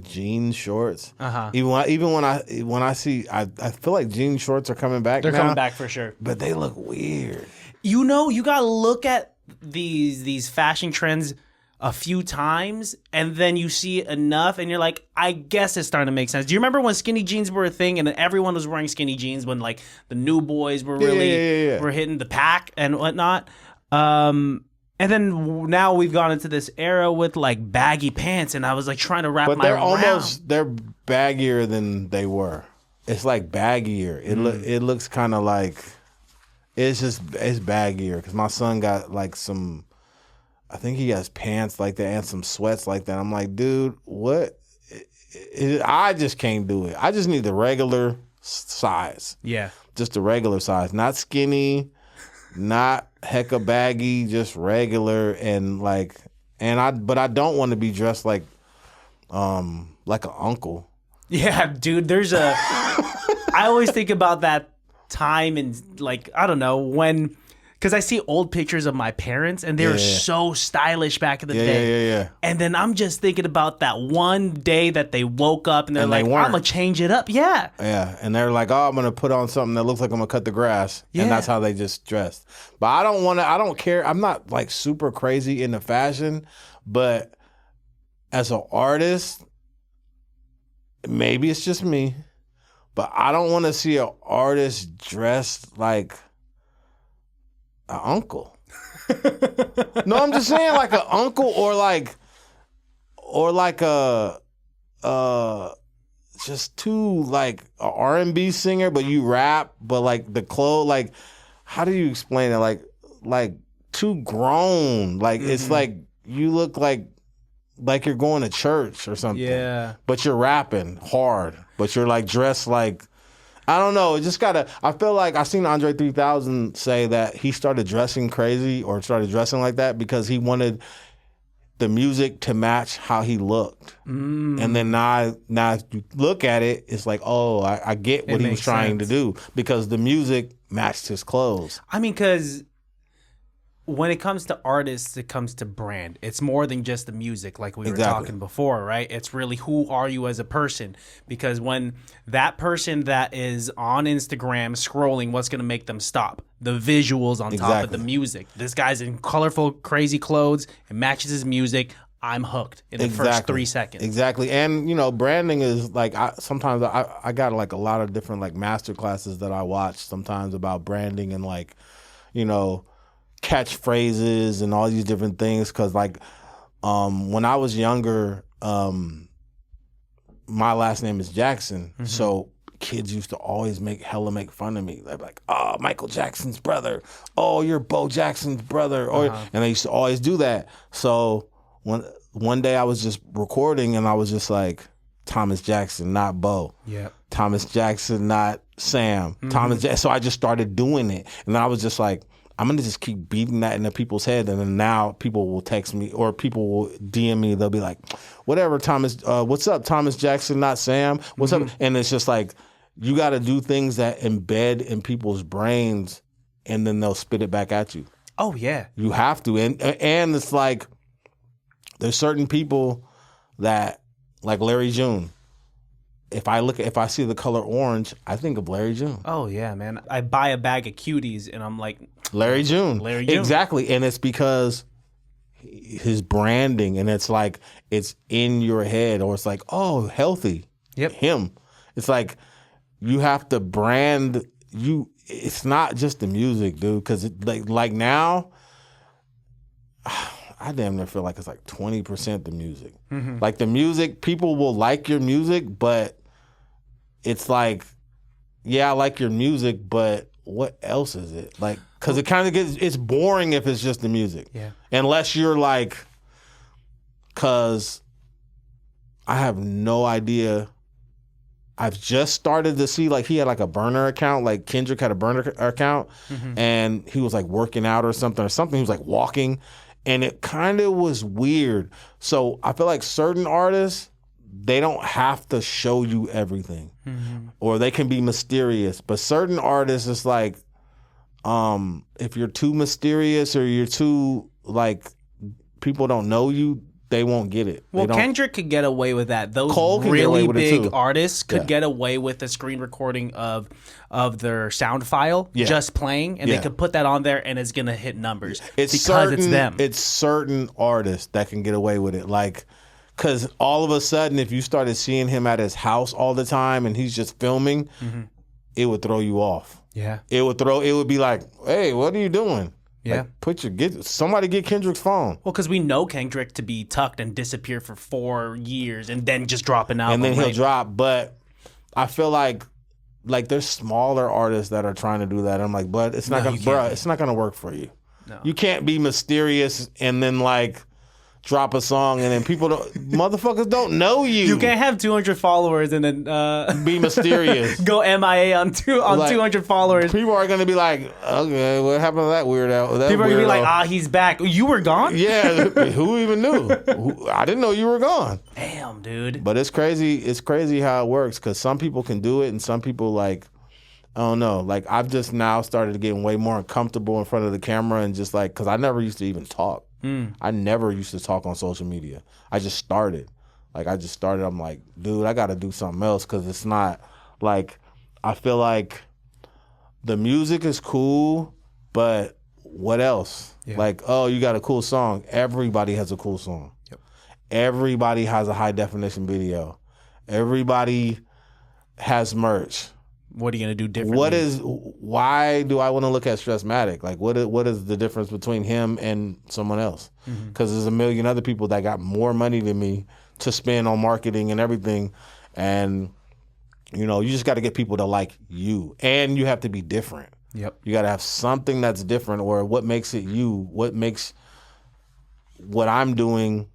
jean shorts. Even when I see, I feel like jean shorts are coming back. They're coming back for sure. But they look weird. You gotta look at these fashion trends a few times, and then you see enough, and you're like, I guess it's starting to make sense. Do you remember when skinny jeans were a thing, and then everyone was wearing skinny jeans when like the new boys were really were hitting the pack and whatnot? And then now we've gone into this era with like baggy pants, and I was like trying to wrap my around. They're baggier than they were. It's like baggier. It looks kind of like it's baggier because my son got like some. I think he has pants like that and some sweats like that. I'm like, dude, what? I just can't do it. I just need the regular size. Yeah. Just the regular size. Not skinny, not hecka baggy, just regular but I don't want to be dressed like an uncle. Yeah, dude, I always think about that time and like, I don't know, because I see old pictures of my parents, and they were so stylish back in the day. Yeah. And then I'm just thinking about that one day that they woke up, and they're like, I'm going to change it up. Yeah. Yeah, and they're like, I'm going to put on something that looks like I'm going to cut the grass. Yeah. And that's how they just dressed. But I don't care. I'm not like super crazy into fashion, but as an artist, maybe it's just me, but I don't want to see an artist dressed like an uncle. No, I'm just saying like an uncle or like a just too like a R&B singer, but you rap, but like the clothes, like how do you explain it? Like too grown. Like it's like you look like you're going to church or something. Yeah. But you're rapping hard, but you're like dressed like I don't know. It just I feel like I seen Andre 3000 say that he started dressing crazy or started dressing like that because he wanted the music to match how he looked. And then now if you look at it, it's like, oh, I get what he was trying to do because the music matched his clothes. I mean, because when it comes to artists, it comes to brand. It's more than just the music, like we were talking before, right? It's really who are you as a person? Because when that person that is on Instagram scrolling, what's going to make them stop? The visuals on top of the music. This guy's in colorful, crazy clothes. It matches his music. I'm hooked in the first 3 seconds. Exactly. And, branding is like, sometimes I got like a lot of different like master classes that I watch sometimes about branding and like, catchphrases and all these different things because like when I was younger my last name is Jackson so kids used to always make fun of me. They'd be like, oh, Michael Jackson's brother, oh, you're Bo Jackson's brother, and they used to always do that. So one day I was just recording and I was just like, Thomas Jackson, not Bo. Yeah. Thomas Jackson, not Sam. So I just started doing it and I was just like, I'm going to just keep beating that into people's head. And then now people will text me or people will DM me. They'll be like, whatever, Thomas, what's up, Thomas Jackson, not Sam? What's up? And it's just like, you got to do things that embed in people's brains and then they'll spit it back at you. Oh, yeah. You have to. And it's like, there's certain people that, like Larry June. If I see the color orange, I think of Larry June. Oh, yeah, man. I buy a bag of cuties and I'm like, Larry June. Larry June. Exactly. And it's because his branding and it's like, it's in your head or it's like, oh, healthy. Yep. Him. It's like, you have to brand you. It's not just the music, dude. Because like now, I damn near feel like it's like 20% the music. Like the music, people will like your music, but it's like, yeah, I like your music, but what else is it? Like, because it kind of it's boring if it's just the music. Yeah. Unless you're like, because I have no idea. I've just started to see, like, he had like a burner account, like Kendrick had a burner account, and he was like working out or something. He was like walking, and it kind of was weird. So I feel like certain artists, they don't have to show you everything, or they can be mysterious. But certain artists, it's like, if you're too mysterious or you're too, like, people don't know you, they won't get it. Well, Kendrick could get away with that. Those Cole can get away really with it, big too. artists could get away with a screen recording of their sound file just playing, and they could put that on there, and it's gonna hit numbers it's them. It's certain artists that can get away with it, like, because all of a sudden, if you started seeing him at his house all the time and he's just filming, it would throw you off. Yeah, it would be like, hey, what are you doing? Yeah, like, somebody get Kendrick's phone. Well, because we know Kendrick to be tucked and disappear for 4 years and then just drop an album. And then he'll drop. But I feel like there's smaller artists that are trying to do that. I'm like, but it's not gonna work for you. No. You can't be mysterious and then like drop a song and then motherfuckers don't know you. You can't have 200 followers and then be mysterious. Go MIA on 200 followers. People are gonna be like, okay, what happened to that weirdo? People are gonna be like, he's back. You were gone? Yeah, who even knew? I didn't know you were gone. Damn, dude. But it's crazy. It's crazy how it works because some people can do it and some people like, I don't know. Like, I've just now started getting way more uncomfortable in front of the camera and just like, because I never used to even talk. I never used to talk on social media. I just started. I'm like, dude, I got to do something else because it's not like, I feel like the music is cool, but what else? Yeah. Like, oh, you got a cool song. Everybody has a cool song. Yep. Everybody has a high definition video. Everybody has merch. What are you gonna do differently? Why do I want to look at Stresmatic? Like, what is the difference between him and someone else? Because there's a million other people that got more money than me to spend on marketing and everything, and you just got to get people to like you, and you have to be different. Yep. You got to have something that's different, or what makes it you? What makes what I'm doing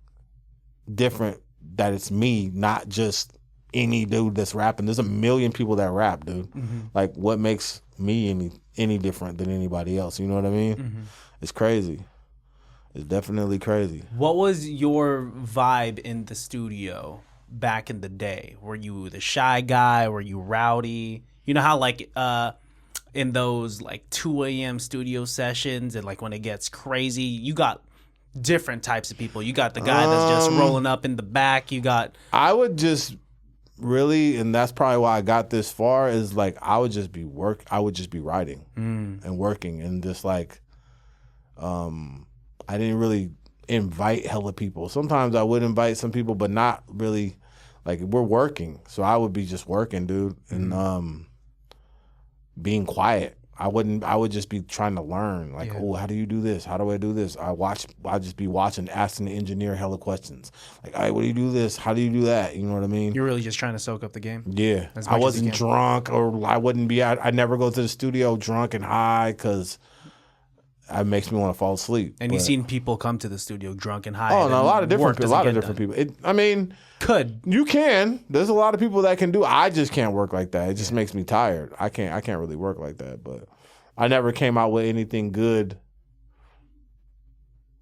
different? That it's me, not just any dude that's rapping. There's a million people that rap, dude. Like, what makes me any different than anybody else? You know what I mean? It's crazy. It's definitely crazy. What was your vibe in the studio back in the day? Were you the shy guy? Were you rowdy? You know how like in those like 2 a.m. studio sessions and like when it gets crazy, you got different types of people. You got the guy that's just rolling up in the back. You got... I would just... Really, and that's probably why I got this far, is like I would just be writing and working, and just like I didn't really invite hella people. Sometimes I would invite some people, but not really. Like, we're working, so I would be just working, dude, and being quiet. I would just be trying to learn. Like, oh, how do you do this? How do I do this? I just be watching, asking the engineer hella questions. Like, all right, what do you do this? How do you do that? You know what I mean? You're really just trying to soak up the game. Yeah. I wasn't drunk, or I wouldn't be out. I never go to the studio drunk and high because it makes me want to fall asleep. And you've seen people come to the studio drunk and high. Oh, no, a lot of different people. You can. There's a lot of people that can do it. I just can't work like that. It just makes me tired. I can't really work like that. But I never came out with anything good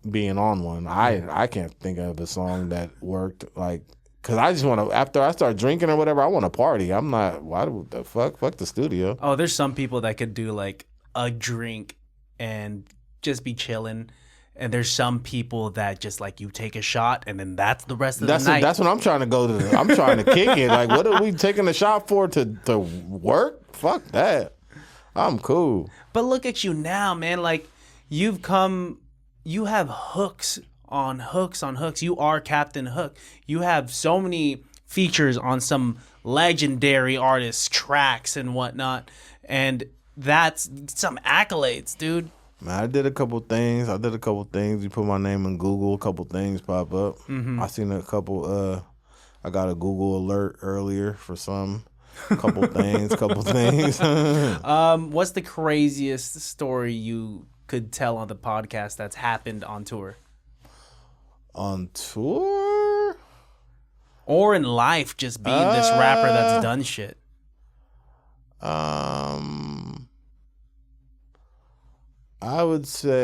being on one. I can't think of a song that worked, like, because I just want to, after I start drinking or whatever, I want to party. I'm not, why the fuck the studio. Oh, there's some people that could do like a drink and just be chilling. And there's some people that just like, you take a shot and then that's the rest of the night. That's what I'm trying to go to. I'm trying to kick it. Like, what are we taking a shot for? To work? Fuck that. I'm cool. But look at you now, man. Like, you have hooks on hooks on hooks. You are Captain Hook. You have so many features on some legendary artists' tracks and whatnot. And that's some accolades, dude. Man, I did a couple things. You put my name in Google, a couple things pop up. I seen a couple. I got a Google alert earlier for some. Couple things. What's the craziest story you could tell on the podcast that's happened on tour? On tour? Or in life, just being this rapper that's done shit? I would say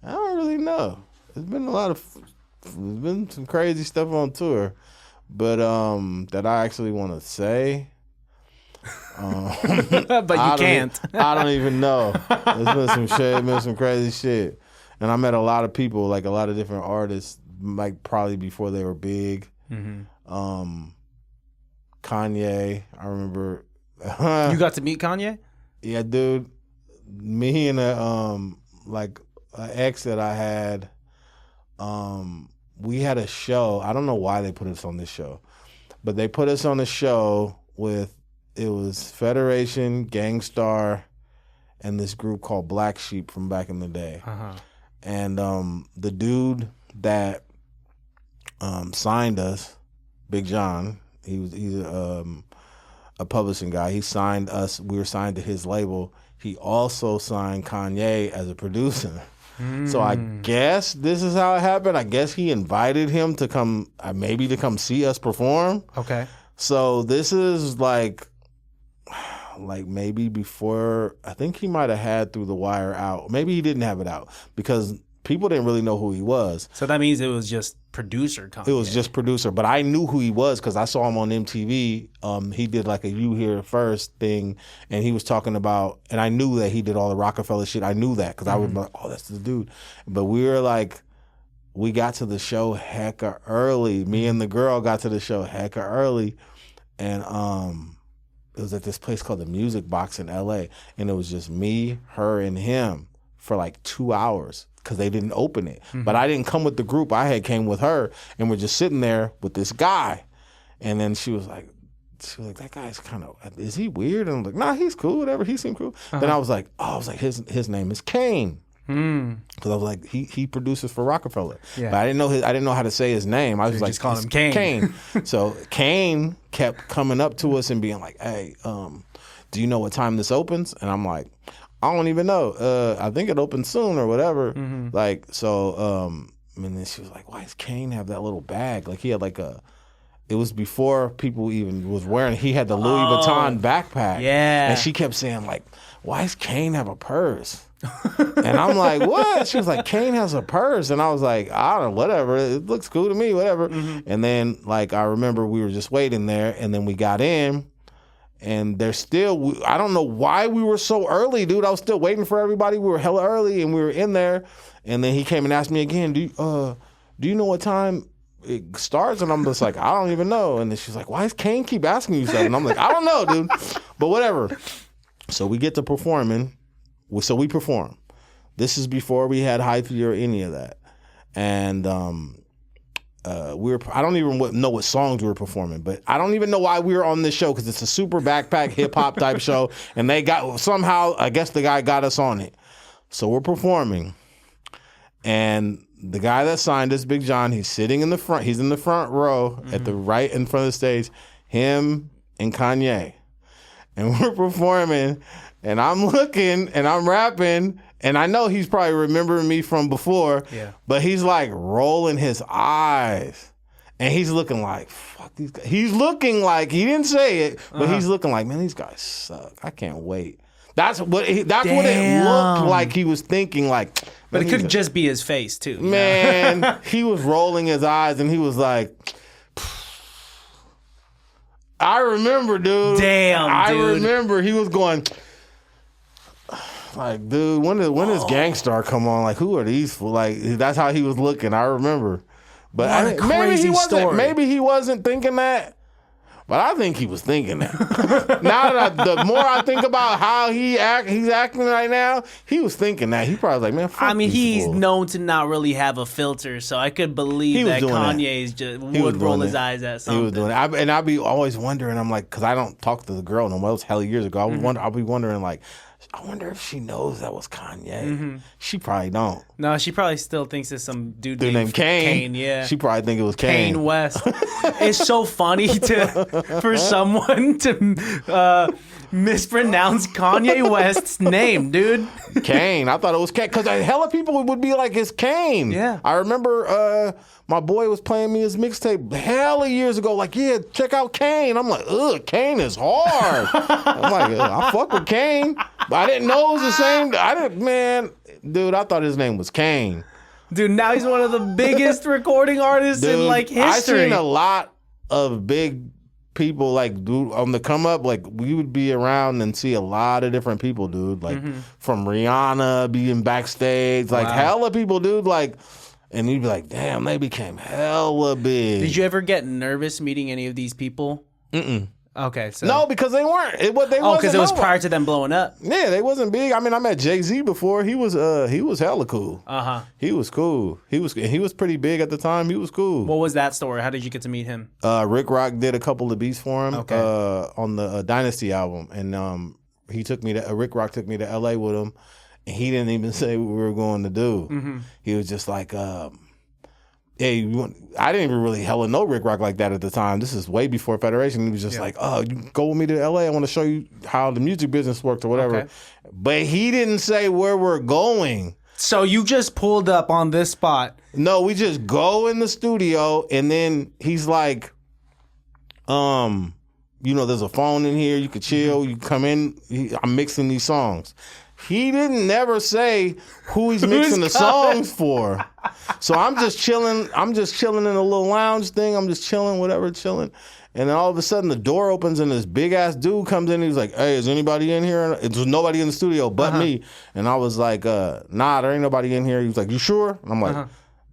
I don't really know. There's been some crazy stuff on tour, but that I actually want to say. But you can't. I don't even know. There's been some crazy shit, and I met a lot of people, like a lot of different artists, like probably before they were big. Kanye, I remember. You got to meet Kanye? Yeah, dude. Me and an ex that I had, we had a show. I don't know why they put us on this show, but they put us on a show it was Federation, Gangstar, and this group called Black Sheep from back in the day. And the dude that signed us, Big John, he's a publishing guy. He signed us. We were signed to his label. He also signed Kanye as a producer. So I guess this is how it happened. I guess he invited him to come, maybe to come see us perform. Okay. So this is like maybe before, I think he might have had Through the Wire out. Maybe he didn't have it out because people didn't really know who he was. So that means it was just producer Kanye. It was just producer, but I knew who he was because I saw him on MTV. He did like a You Hear First thing, and he was talking about, and I knew that he did all the Rockefeller shit. I knew that because I was like, oh, that's the dude. But we got to the show hecka early. Me and the girl got to the show hecka early, and it was at this place called the Music Box in LA, and it was just me, her, and him for like 2 hours. Because they didn't open it. But I didn't come with the group. I came with her, and we're just sitting there with this guy. And then she was like, that guy's kind of, is he weird? And I'm like, nah, he's cool, whatever. He seemed cool. Then I was like, his name is Kane. Because I was like, he produces for Rockefeller. Yeah. But I didn't know how to say his name. I was like, just call him Kane. So Kane kept coming up to us and being like, hey, do you know what time this opens? And I'm like, I don't even know. I think it opens soon or whatever. And then she was like, why does Kane have that little bag? Like he had it was before people even was wearing, he had the Louis Vuitton backpack. Yeah. And she kept saying like, why does Kane have a purse? And I'm like, what? She was like, Kane has a purse. And I was like, I don't know, whatever. It looks cool to me, whatever. And then I remember we were just waiting there, and then we got in. And there's still, I don't know why we were so early, dude. I was still waiting for everybody. We were hella early, and we were in there. And then he came and asked me again, do you know what time it starts? And I'm just like, I don't even know. And then she's like, why does Kane keep asking you something? And I'm like, I don't know, dude. But whatever. So we get to performing. So we perform. This is before we had Hyphy or any of that. And I don't even know what songs we were performing, but I don't even know why we were on this show because it's a super backpack hip hop type show, and they got somehow, I guess the guy got us on it. So we're performing, and the guy that signed us, Big John, he's sitting in the front. He's in the front row at the right in front of the stage. Him and Kanye, and we're performing, and I'm looking and I'm rapping. And I know he's probably remembering me from before, but he's like rolling his eyes. And he's looking like, fuck these guys. He's looking like, he didn't say it, but he's looking like, man, these guys suck. I can't wait. That's what it looked like he was thinking. Like, but it could just be his face, too. Man, he was rolling his eyes and he was like, I remember, dude. Damn, I remember he was going, like, dude, when does Gangstar come on? Like, who are these fools? Like, that's how he was looking. I remember. But what a crazy story. Maybe he wasn't thinking that. But I think he was thinking that. Now that the more I think about how he's acting right now, he was thinking that. He probably was like, man, fuck I mean, these he's fools. known to not really have a filter, so I could believe that Kanye's just would roll his eyes at something. He was doing it. And I'd be always wondering, I'm like, because I don't talk to the girl no more. It was hella years ago. I'll be wondering, like, I wonder if she knows that was Kanye. She probably don't. No, she probably still thinks it's some dude Named Kane. Yeah, She probably think it was Kane. Kane West. It's so funny for someone to mispronounce Kanye West's name, dude. Kane. I thought it was Kane. Because hella people would be like, it's Kane. Yeah. I remember my boy was playing me his mixtape hella years ago. Like, yeah, check out Kane. I'm like, ugh, Kane is hard. I'm like, I fuck with Kane. But I didn't know it was the same. Dude, I thought his name was Kane. Dude, now he's one of the biggest recording artists in like history. I seen a lot of big people like dude on the come up. Like we would be around and see a lot of different people, dude. Like from Rihanna being backstage, like hella people, dude. Like, and you'd be like, damn, they became hella big. Did you ever get nervous meeting any of these people? Okay, so No, because they weren't. because it was prior to them blowing up. Yeah, they wasn't big. I mean, I met Jay-Z before. He was hella cool. He was cool. He was pretty big at the time. He was cool. What was that story? How did you get to meet him? Rick Rock did a couple of beats for him Okay. on the Dynasty album, and Rick Rock took me to LA with him, and he didn't even say what we were going to do. He was just like, hey, I didn't even really hella know Rick Rock like that at the time. This is way before Federation. He was just like, oh, you go with me to LA. I want to show you how the music business worked or whatever. Okay. But he didn't say where we're going. So you just pulled up on this spot. No, we just go in the studio, and then he's like, there's a phone in here. You could chill. You come in. I'm mixing these songs. He didn't never say who he's mixing the songs for. So I'm just chilling. I'm just chilling in a little lounge thing. I'm just chilling, chilling. And then all of a sudden the door opens and this big ass dude comes in. He's like, hey, is anybody in here? There's nobody in the studio but me. And I was like, nah, there ain't nobody in here. He was like, you sure? And I'm like,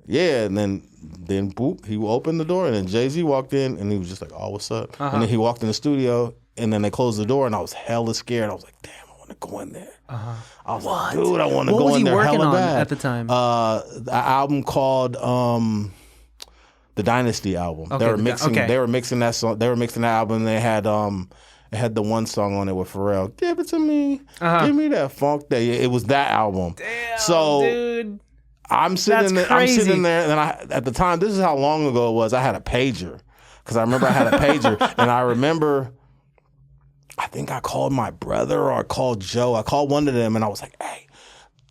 yeah. And then boop, he opened the door, and then Jay-Z walked in, and he was just like, oh, what's up? And then he walked in the studio, and then they closed the door, and I was hella scared. I was like, damn, I want to go in there. I was like, dude, I want to go in there hella bad. What was he working on at the time? The album called the Dynasty album. Okay, They were mixing that song. They were mixing that album. They had it had the one song on it with Pharrell. Give it to me. Give me that funk. It was that album. Damn, so, dude. I'm sitting there, and at the time, this is how long ago it was. I had a pager because I remember I had a pager, and I remember. I think I called my brother or I called Joe. I called one of them, and I was like, hey.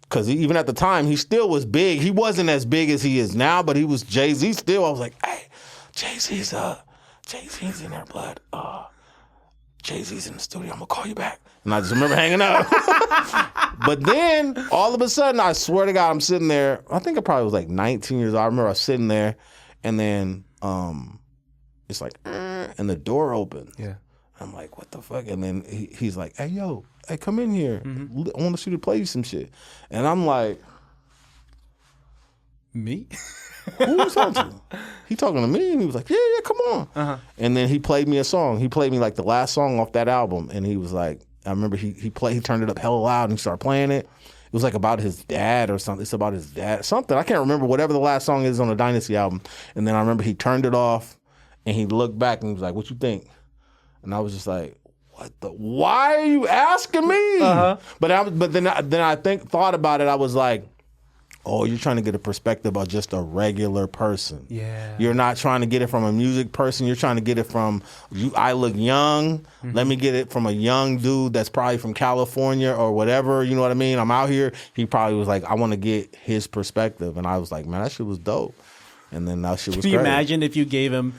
Because even at the time, he still was big. He wasn't as big as he is now, but he was Jay-Z still. I was like, hey, Jay-Z's in there, blood. Jay-Z's in the studio. I'm going to call you back. And I just remember hanging up. But then, all of a sudden, I swear to God, I'm sitting there. I think I probably was like 19 years old. I remember I was sitting there, and then it's like, and the door opened. Yeah. I'm like, what the fuck? And then he's like, hey, yo, come in here. I want you to play you some shit. And I'm like, me? who was talking to? He talking to me, and he was like, yeah, come on. And then he played me a song. He played me like the last song off that album, and he was like, I remember he turned it up hella loud and he started playing it. It was like about his dad or something. It's about his dad. Something. I can't remember whatever the last song is on the Dynasty album. And then I remember he turned it off, and he looked back and he was like, what you think? And I was just like, why are you asking me? But then I thought about it. I was like, oh, you're trying to get a perspective of just a regular person. Yeah. You're not trying to get it from a music person. You're trying to get it from, I look young. Let me get it from a young dude that's probably from California or whatever. You know what I mean? I'm out here. He probably was like, I want to get his perspective. And I was like, man, that shit was dope. And then that shit was Can you great. imagine if you gave him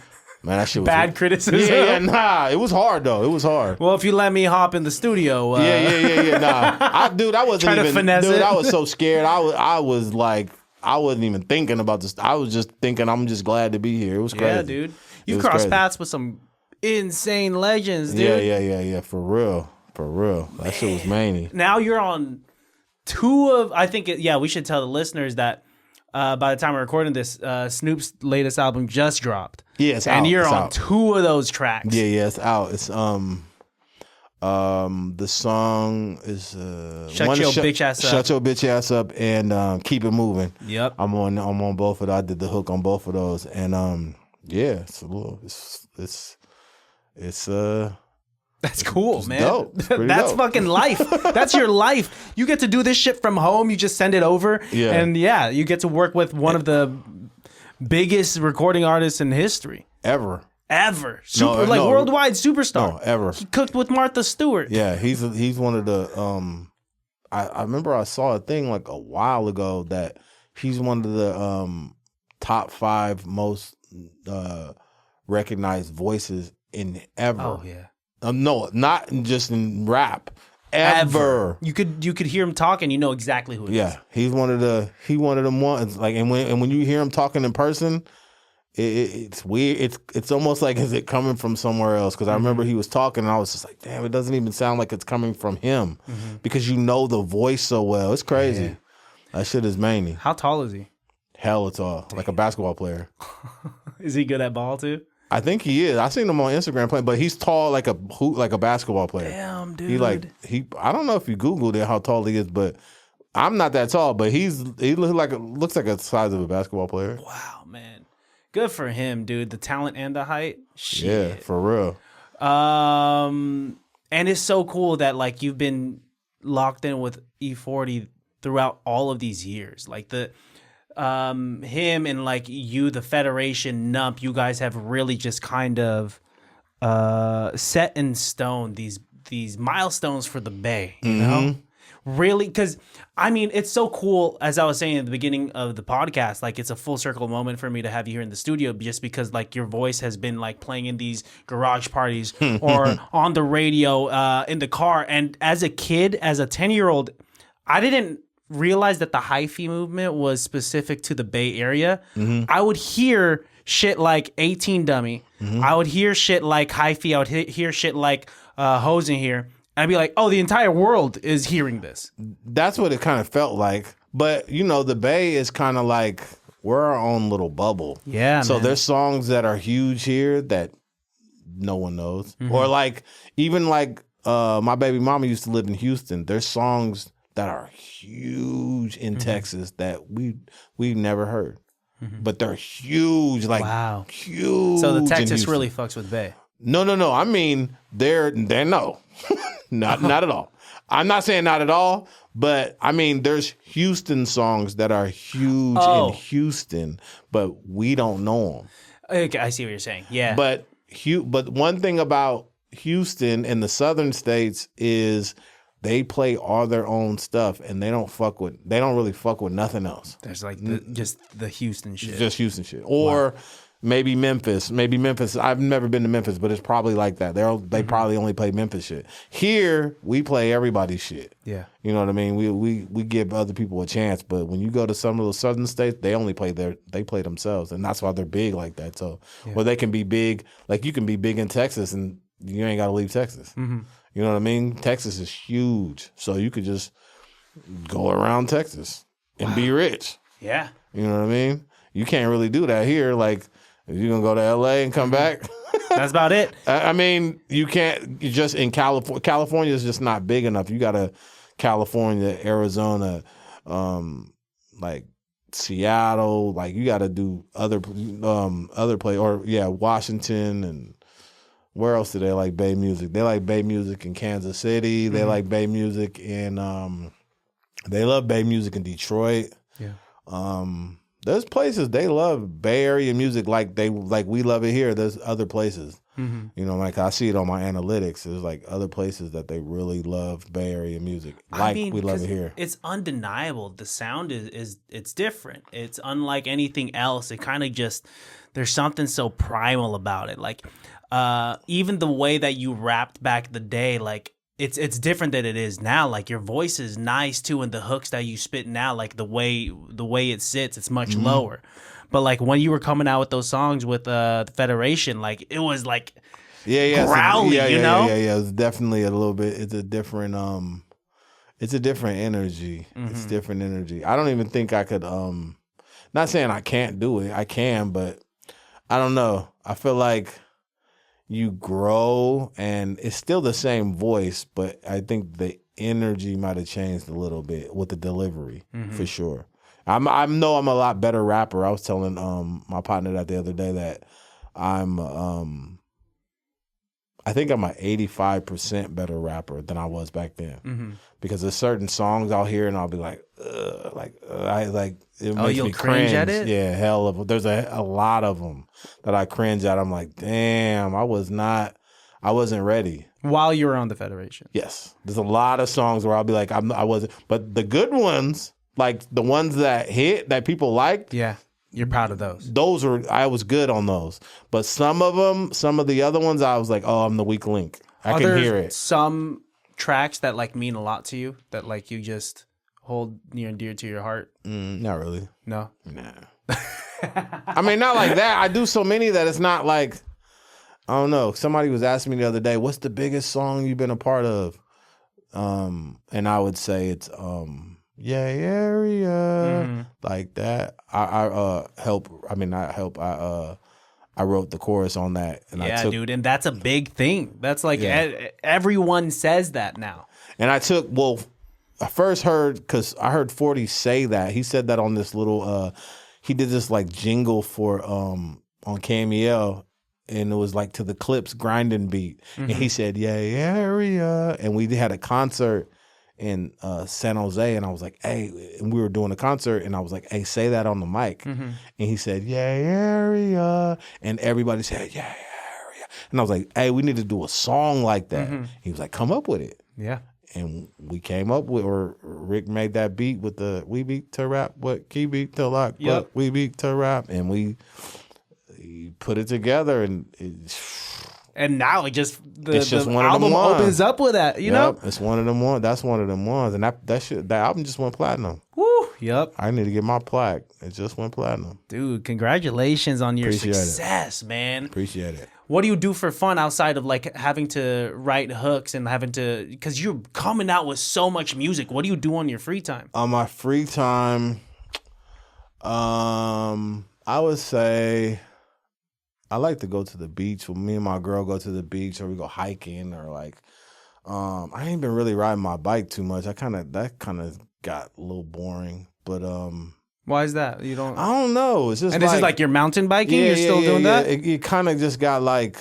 Man, that shit was bad criticism? Yeah, nah. It was hard, though. It was hard. Well, if you let me hop in the studio. Yeah. Nah. I wasn't trying even. To finesse dude, it. I was so scared. I was like, I wasn't even thinking about this. I was just thinking, I'm just glad to be here. It was crazy. Yeah, dude. You crossed paths with some insane legends, dude. Yeah. For real. That shit was many. Now you're on two of, I think, we should tell the listeners that by the time we're recording this, Snoop's latest album just dropped. Yeah, it's and out. you're It's on out. 2 of those tracks. Yeah, it's out. It's the song is Shut Your Bitch Ass Up. Shut Your Bitch Ass Up and Keep It Moving. Yep. I'm on both of those. I did the hook on both of those, and yeah, it's That's cool, it's man. dope. It's pretty That's dope. fucking life. That's your life. You get to do this shit from home. You just send it over. Yeah. And yeah, you get to work with one of the biggest recording artists in history. ever. Worldwide superstar. No, ever. He cooked with Martha Stewart. Yeah, he's one of the I remember I saw a thing like a while ago that he's one of the top 5 most recognized voices in ever. Oh yeah. No, not just in rap. Ever. You could hear him talk and you know exactly who it is. Yeah, he's one of them ones. Like, and when you hear him talking in person, it's weird. It's almost like, is it coming from somewhere else? Because I remember he was talking and I was just like, damn, it doesn't even sound like it's coming from him because you know the voice so well. It's crazy. Yeah. That shit is many. How tall is he? Hella tall, like a basketball player. Is he good at ball too? I think he is. I seen him on Instagram playing, but he's tall like a basketball player. Damn, dude. I don't know if you Googled it how tall he is, but I'm not that tall, but he looks like a size of a basketball player. Wow, man. Good for him, dude. The talent and the height. Shit. Yeah, for real. And it's so cool that like you've been locked in with E-40 throughout all of these years. Like him and like you, the Federation, Nump, you guys have really just kind of set in stone these milestones for the Bay, you know? Really, because I mean, it's so cool. As I was saying at the beginning of the podcast, like it's a full circle moment for me to have you here in the studio, just because like your voice has been like playing in these garage parties or on the radio, in the car. And as a kid, as a 10-year-old, I didn't realize that the Hyphy movement was specific to the Bay Area. I would hear shit like 18 Dummy. I would hear shit like Hyphy. I would hear shit like Hose in here. I'd be like, oh, the entire world is hearing this. That's what it kind of felt like. But, you know, the Bay is kind of like, we're our own little bubble. Yeah, so man. there's songs that are huge here that no one knows. Or like, even like my baby mama used to live in Houston. There's songs that are huge in Texas that we've never heard. But they're huge, like huge. So the in Texas Houston. really fucks with Bay. No. I mean, they're no, not at all. I'm not saying not at all, but I mean, there's Houston songs that are huge in Houston, but we don't know them. Okay, I see what you're saying. Yeah, But one thing about Houston and the southern states is they play all their own stuff and they don't really fuck with nothing else. there's like just the Houston shit. Just Houston shit. Or maybe Memphis. I've never been to Memphis, but it's probably like that. They probably only play Memphis shit. Here, we play everybody's shit. Yeah. You know what I mean? We give other people a chance, but when you go to some of those southern states, they only play themselves, and that's why they're big like that. So, well, they can be big, like you can be big in Texas and you ain't got to leave Texas. You know what I mean? Texas is huge, so you could just go around Texas and be rich. Yeah. You know what I mean? You can't really do that here. Like, if you're gonna go to LA and come back, That's about it. I mean, you can't. You just in California. California is just not big enough. You got to California, Arizona, like Seattle. Like you got to do other place or Washington and. Where else do they like Bay music? They like Bay music in Kansas City. They like Bay music in they love Bay music in Detroit. Yeah. There's places they love Bay Area music like we love it here. There's other places. You know, like I see it on my analytics. There's like other places that they really love Bay Area music. Like we love it here. It's undeniable. The sound is it's different. It's unlike anything else. It kind of just there's something so primal about it. Like even the way that you rapped back the day, like it's different than it is now. Like your voice is nice too, and the hooks that you spit now, like the way it sits, it's much lower. But like when you were coming out with those songs with the Federation, like it was like growly, you know? Yeah. It's definitely a little bit. It's a different energy. It's different energy. I don't even think I could. Not saying I can't do it. I can, but I don't know. I feel like you grow and it's still the same voice, but I think the energy might have changed a little bit with the delivery for sure. I know I'm a lot better rapper. I was telling my partner that the other day that I think I'm an 85% better rapper than I was back then. Because there's certain songs I'll hear and I'll be like, it makes you'll me cringe at it? Yeah, hell of there's a lot of them that I cringe at. I'm like, damn, I wasn't ready. While you were on the Federation. Yes, there's a lot of songs where I'll be like, I wasn't, but the good ones, like the ones that hit that people liked, Yeah, you're proud of those. I was good on those. But some of the other ones, I was like, oh, I'm the weak link. I can hear it. Some tracks that like mean a lot to you that like you just hold near and dear to your heart? Not really. No? Nah. I mean, not like that. I do so many that it's not like, I don't know. Somebody was asking me the other day, what's the biggest song you've been a part of? And I would say it's Bayarea, like that. I wrote the chorus on that. And Yeah, dude, and that's a big thing. That's like everyone says that now. And I first heard, because I heard 40 say that. He said that on this little, he did this like jingle for on KMEL, and it was like to the Clips grinding beat. And he said, area. And we had a concert in San Jose, and I was like, hey, and we were doing a concert, and I was like, hey, say that on the mic. And he said, area. And everybody said, area. And I was like, hey, we need to do a song like that. He was like, come up with it. Yeah. And we came up with, or Rick made that beat with the we beat to rap, what key beat to lock, what we beat to rap, and we put it together, and now it just the one of them album ones. opens up with that, you know? It's one of them ones. That's one of them ones, and that album just went platinum. Woo, yep. I need to get my plaque. It just went platinum. Dude, congratulations on your Appreciate success, man. Appreciate it. What do you do for fun outside of like having to write hooks and having to, because you're coming out with so much music. What do you do on your free time? On my free time, I would say I like to go to the beach. When me and my girl go to the beach, or we go hiking, or like, I ain't been really riding my bike too much. That kind of got a little boring, but Why is that? You don't. I don't know. It's just, and this is like your mountain biking. You're still doing that. It kind of just got like,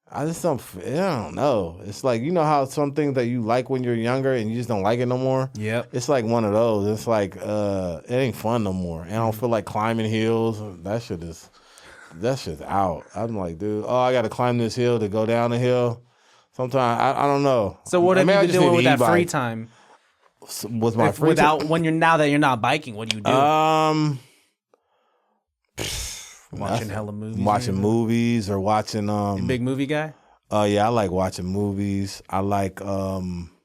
I don't know. It's like, you know how some things that you like when you're younger and you just don't like it no more. Yep. It's like one of those. It's like it ain't fun no more. And I don't feel like climbing hills. That shit's out. I'm like, dude, I got to climb this hill to go down the hill. Sometimes I don't know. So what have you been doing with that free time? With my free time, now that you're not biking, what do you do? Watching hella movies. Watching movies, or watching You big movie guy? Yeah, I like watching movies. I like sometimes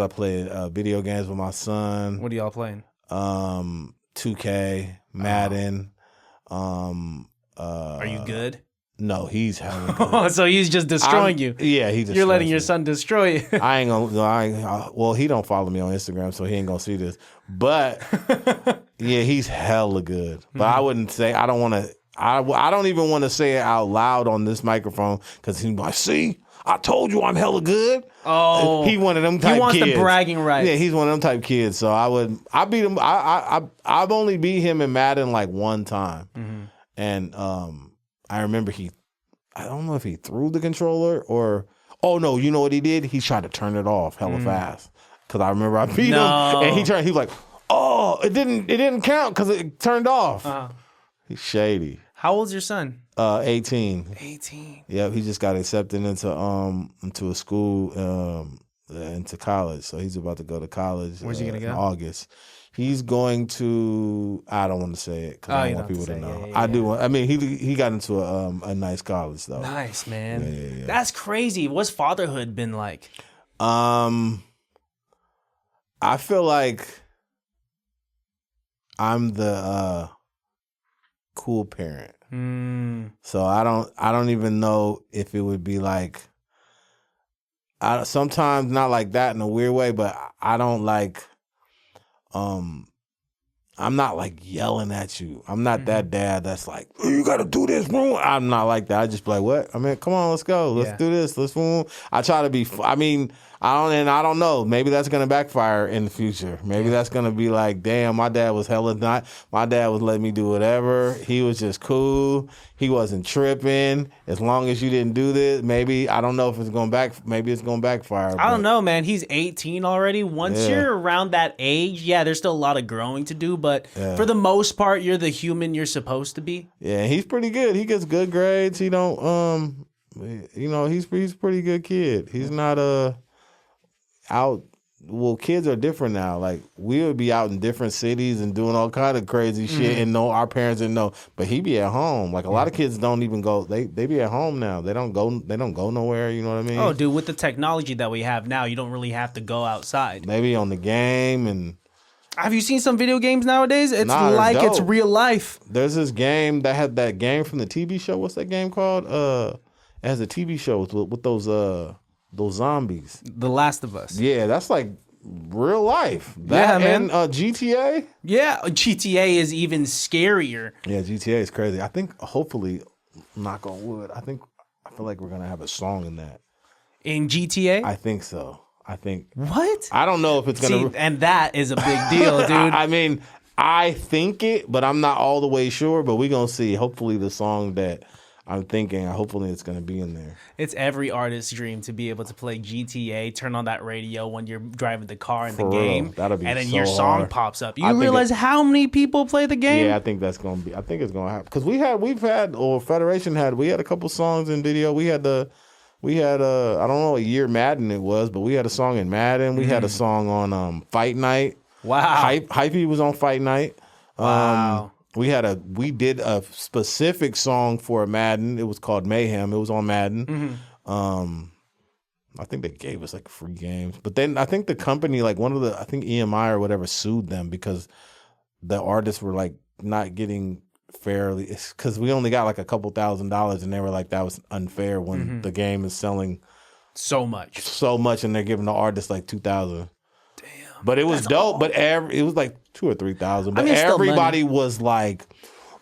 I play video games with my son. What are y'all playing? 2K, Madden. Are you good? No, he's hella good. So he's just destroying you. Yeah, You're letting your son destroy you. I ain't gonna. Well, he don't follow me on Instagram, so he ain't gonna see this. But yeah, he's hella good. But I wouldn't say. I don't want to. I don't even want to say it out loud on this microphone, because he's like, "See, I told you I'm hella good." Oh, he one of them type kids. He wants the bragging rights. Yeah, he's one of them type kids. So I beat him. I've only beat him in Madden like one time, and I remember I don't know if he threw the controller or, oh no, you know what he did? He tried to turn it off hella fast. Cause I remember I beat him, and he was like, oh, it didn't count cause it turned off. He's shady. How old's your son? 18. 18. Yeah, he just got accepted into a school, into college. So he's about to go to college. Where's he gonna go? In August. He's going to. I don't want to say it because I don't want people to know. I do. I mean, he got into a nice college though. Nice, man. Yeah. That's crazy. What's fatherhood been like? I feel like I'm the cool parent. So I don't even know if it would be like. Sometimes not like that in a weird way, but I don't like. I'm not like yelling at you. I'm not that dad that's like, oh, you got to do this, bro. I'm not like that. I just be like, what? I mean, come on, let's go. Let's do this. Let's move. I try to be, I don't know. Maybe that's going to backfire in the future. Maybe that's going to be like, damn, my dad was hella not. My dad was letting me do whatever. He was just cool. He wasn't tripping. As long as you didn't do this, maybe, I don't know if it's going back. Maybe it's going to backfire. I don't know, man. He's 18 already. Once you're around that age, there's still a lot of growing to do. But for the most part, you're the human you're supposed to be. Yeah, he's pretty good. He gets good grades. He don't, he's a pretty good kid. He's not out. Well, kids are different now. Like, we would be out in different cities and doing all kind of crazy shit, and our parents didn't know. But he be at home. Like, a lot of kids don't even go. They be at home now. They don't go nowhere. You know what I mean? Oh, dude, with the technology that we have now, you don't really have to go outside. Maybe on the game. And have you seen some video games nowadays? It's like it's real life. There's this game that had that game from the TV show. What's that game called? It has a TV show with those zombies. The Last of Us. Yeah, that's like real life. That man. And GTA. Yeah, GTA is even scarier. Yeah, GTA is crazy. I think, hopefully, knock on wood, I feel like we're going to have a song in that. In GTA? I think so. What? I don't know if it's going to... And that is a big deal, dude. I mean, I think it, but I'm not all the way sure, but we're going to see. Hopefully the song that I'm thinking, hopefully it's going to be in there. It's every artist's dream to be able to play GTA, turn on that radio when you're driving the car in the game, that'll be and then so your song hard. pops up. You realize how many people play the game? Yeah, I think it's going to happen. Because Federation had a couple songs in video. We had I don't know what year Madden it was, but we had a song in Madden. We had a song on Fight Night. Wow. Hyphy was on Fight Night. Wow. We did a specific song for Madden. It was called Mayhem. It was on Madden. I think they gave us like free games. But then I think the company, like I think EMI or whatever, sued them because the artists were like not getting fairly. It's because we only got like a couple $1,000s, and they were like, that was unfair when the game is selling so much, and they're giving the artist like $2,000. But it was dope. But it was like 2,000 or 3,000. But everybody was like,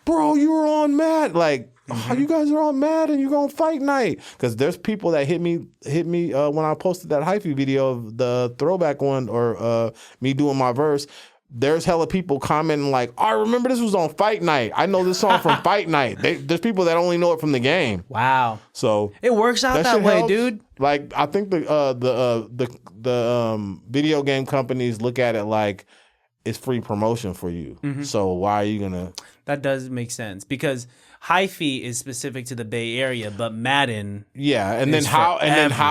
"Bro, you were on Mad. Like, you guys are on Mad, and you're gonna Fight Night." Because there's people that hit me when I posted that Hyphy video of the throwback one, or me doing my verse. There's hella people commenting like, I remember this was on Fight Night. I know this song from Fight Night. There's people that only know it from the game. Wow. So it works out that way, helps. Dude. Like, I think the video game companies look at it like it's free promotion for you. So why are you gonna? That does make sense because Hyphy is specific to the Bay Area, but Madden. Yeah, and then how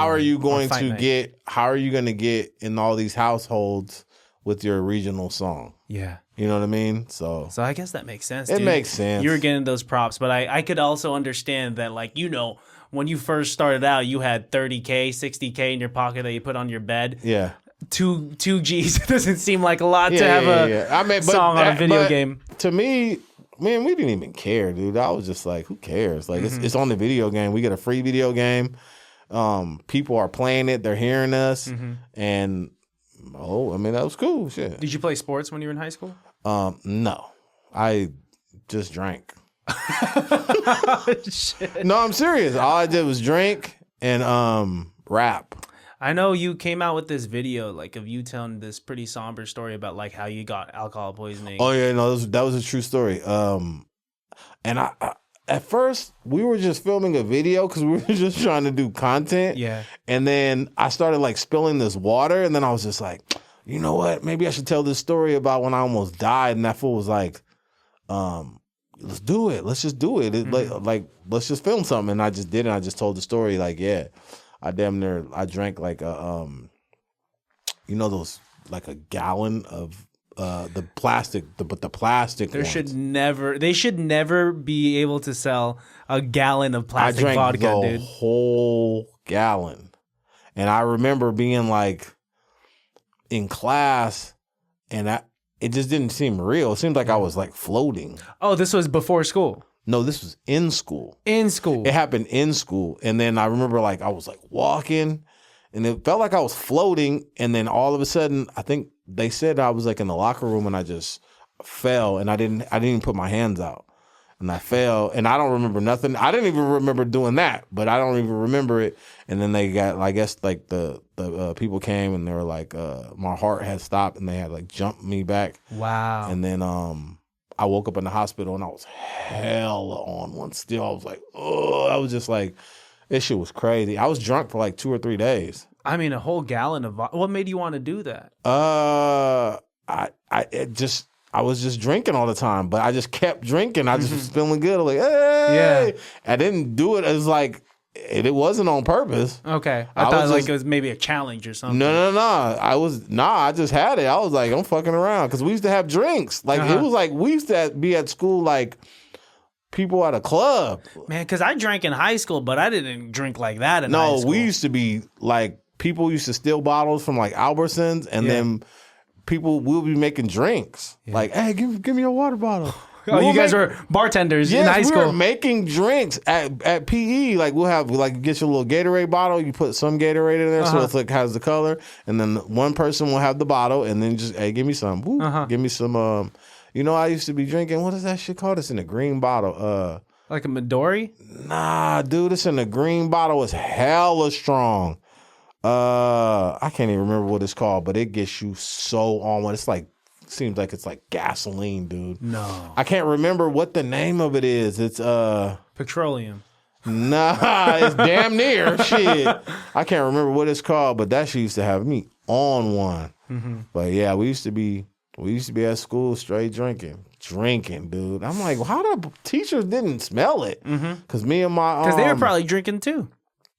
are you going to get in all these households with your regional song? Yeah. You know what I mean? So I guess that makes sense. It makes sense. You were getting those props, but I could also understand that, like, when you first started out, you had 30K, 60K in your pocket that you put on your bed. Yeah. Two G's doesn't seem like a lot to have a song on a video game. To me, man, we didn't even care, dude. I was just like, who cares? Like, it's on the video game. We get a free video game. People are playing it. They're hearing us. And... I mean, that was cool. Shit. Did you play sports when you were in high school? No. I just drank. Shit. No, I'm serious. All I did was drink and rap. I know you came out with this video, like, of you telling this pretty somber story about, like, how you got alcohol poisoning. Oh, yeah, no, that was a true story. And I at first, we were just filming a video because we were just trying to do content. Yeah. And then I started like spilling this water, and then I was just like, you know what? Maybe I should tell this story about when I almost died. And that fool was like, let's do it. Let's just do it. Like, let's just film something. And I just did it. I just told the story. Like, yeah, I drank like those, like a gallon of the plastic. They should never be able to sell a gallon of plastic vodka, dude. I drank the whole gallon. And I remember being like in class, and it just didn't seem real. It seemed like I was like floating. Oh, this was before school? No, this was in school. In school. It happened in school. And then I remember like I was like walking, and it felt like I was floating. And then all of a sudden, I think they said I was like in the locker room, and I just fell, and I didn't even put my hands out. And I fell, and I don't remember nothing. I didn't even remember doing that, but I don't even remember it. And then they got, I guess, like the people came and they were like, my heart had stopped, and they had like jumped me back. Wow. And then I woke up in the hospital, and I was hella on one still. I was like, oh, I was just like, this shit was crazy. I was drunk for like 2 or 3 days. I mean, a whole gallon of what made you want to do that? I was just drinking all the time, but I just kept drinking. I just was feeling good. I was like, hey. Yeah. I didn't do it as like, it wasn't on purpose. Okay. I thought like it was maybe a challenge or something. No. I just had it. I was like, I'm fucking around. Because we used to have drinks. Like, it was like, we used to be at school like people at a club. Man, because I drank in high school, but I didn't drink like that in high school. We used to be like, people used to steal bottles from like Albertsons, and then people will be making drinks. Like, hey, give me a water bottle. You guys were bartenders in high school. We were making drinks at PE. Like, we'll have, like, get your little Gatorade bottle. You put some Gatorade in there so it's like has the color. And then one person will have the bottle, and then just, hey, give me some. Woo, give me some, I used to be drinking, what is that shit called? It's in a green bottle. Like a Midori? Nah, dude, it's in a green bottle. It's hella strong. I can't even remember what it's called, but it gets you so on one. It's like, seems like it's like gasoline, dude. No. I can't remember what the name of it is. It's petroleum. Nah, it's damn near. Shit. I can't remember what it's called, but that shit used to have me on one. Mm-hmm. But yeah, we used to be at school straight drinking, dude. I'm like, well, how the teachers didn't smell it? Because me and my because they were probably drinking too.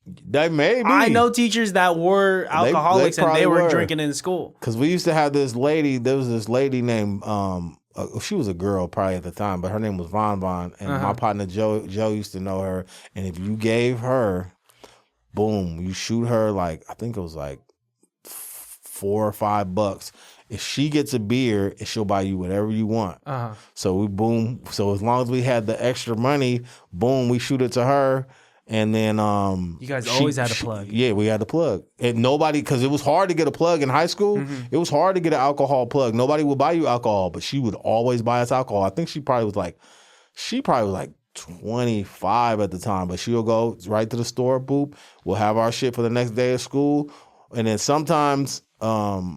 They may be. I know teachers that were alcoholics and they were drinking in school. Because we used to have this lady. There was this lady named she was a girl probably at the time, but her name was Von, and my partner Joe used to know her. And if you gave her, boom, you shoot her like, I think it was like $4 or $5. If she gets a beer, she'll buy you whatever you want. So So as long as we had the extra money, boom, we shoot it to her. And then you guys always had a plug. Yeah, we had the plug. And nobody, because it was hard to get a plug in high school. It was hard to get an alcohol plug. Nobody would buy you alcohol, but she would always buy us alcohol. I think she probably was like 25 at the time, but she'll go right to the store, boop. We'll have our shit for the next day of school. And then sometimes my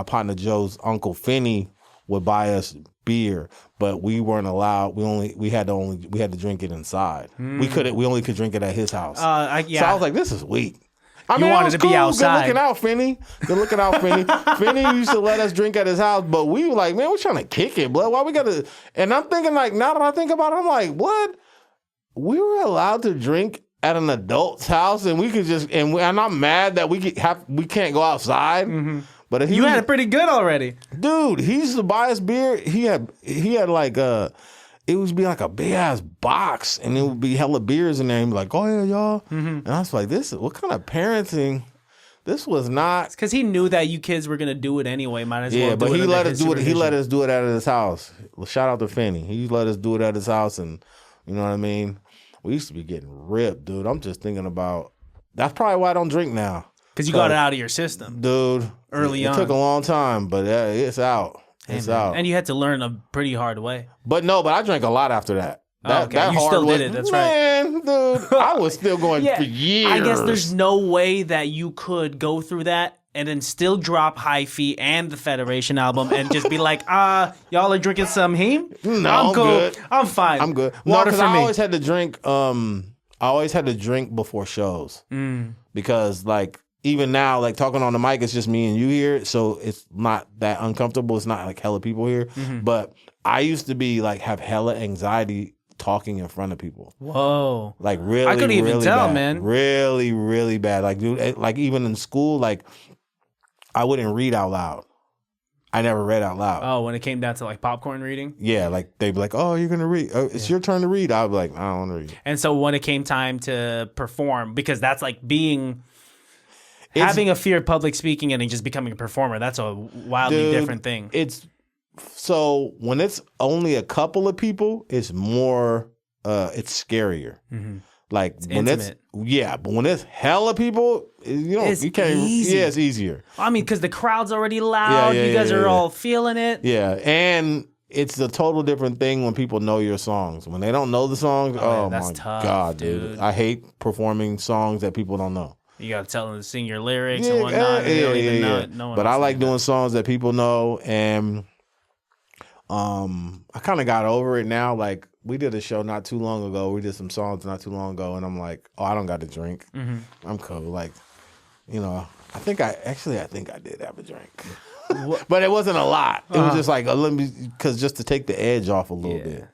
partner Joe's uncle Finney would buy us beer, but we weren't allowed. We had to drink it inside. We only could drink it at his house. So I was like, this is weak. You wanted to be outside. Good looking out, Finney. Finney used to let us drink at his house, but we were like, man, we're trying to kick it, blood. Why we gotta? And I'm thinking, like, now that I think about it, I'm like, what? We were allowed to drink at an adult's house, and we could just, and I'm mad that we can't go outside. But you had it pretty good already, dude. He used to buy us beer. He had like it would be like a big ass box, and it would be hella beers in there. And he'd be like, "Oh yeah, y'all," and I was like, "This is what kind of parenting?" This was not because he knew that you kids were gonna do it anyway. Might as well. Yeah, but he let us do it. He let us do it at his house. Well, shout out to Finney. He let us do it at his house, and you know what I mean. We used to be getting ripped, dude. I'm just thinking about. That's probably why I don't drink now. Because you got it out of your system, dude. Early on, it took a long time, but it's out. It's out, and you had to learn a pretty hard way. But I drank a lot after that. You still did it. That's right, dude. I was still going for years. I guess there's no way that you could go through that and then still drop Hyphy and the Federation album and just be like, y'all are drinking some heme? No, I'm cool. Good. I'm fine. I'm good. Water for me. I always had to drink. I always had to drink before shows because like. Even now, like talking on the mic, it's just me and you here, so it's not that uncomfortable. It's not like hella people here. But I used to be like have hella anxiety talking in front of people. Whoa, like really, I couldn't even tell, bad. man. Really, really bad. Like dude, like even in school, like I wouldn't read out loud. I never read out loud. Oh, when it came down to like popcorn reading? Yeah, like they'd be like, "Oh, you're gonna read. It's your turn to read." I'd be like, "I don't want to read." And so when it came time to perform, because that's like having a fear of public speaking and just becoming a performer, that's a wildly different thing. So when it's only a couple of people, it's more, it's scarier. Like It's when intimate. but when it's hella people, It's you can't. easy. Yeah, it's easier. I mean, because the crowd's already loud. Yeah, You guys are yeah. all feeling it. Yeah, and it's a total different thing when people know your songs. When they don't know the songs, yeah, oh that's my tough, god, dude. I hate performing songs that people don't know. You gotta tell them to sing your lyrics and whatnot. And they don't even know it. No one But I else like knows doing songs that people know, and I kind of got over it now. Like we did a show not too long ago. We did some songs not too long ago, and I'm like, oh, I don't got to drink. Mm-hmm. I'm cool. Like, I think I did have a drink, but it wasn't a lot. It was just like just to take the edge off a little bit.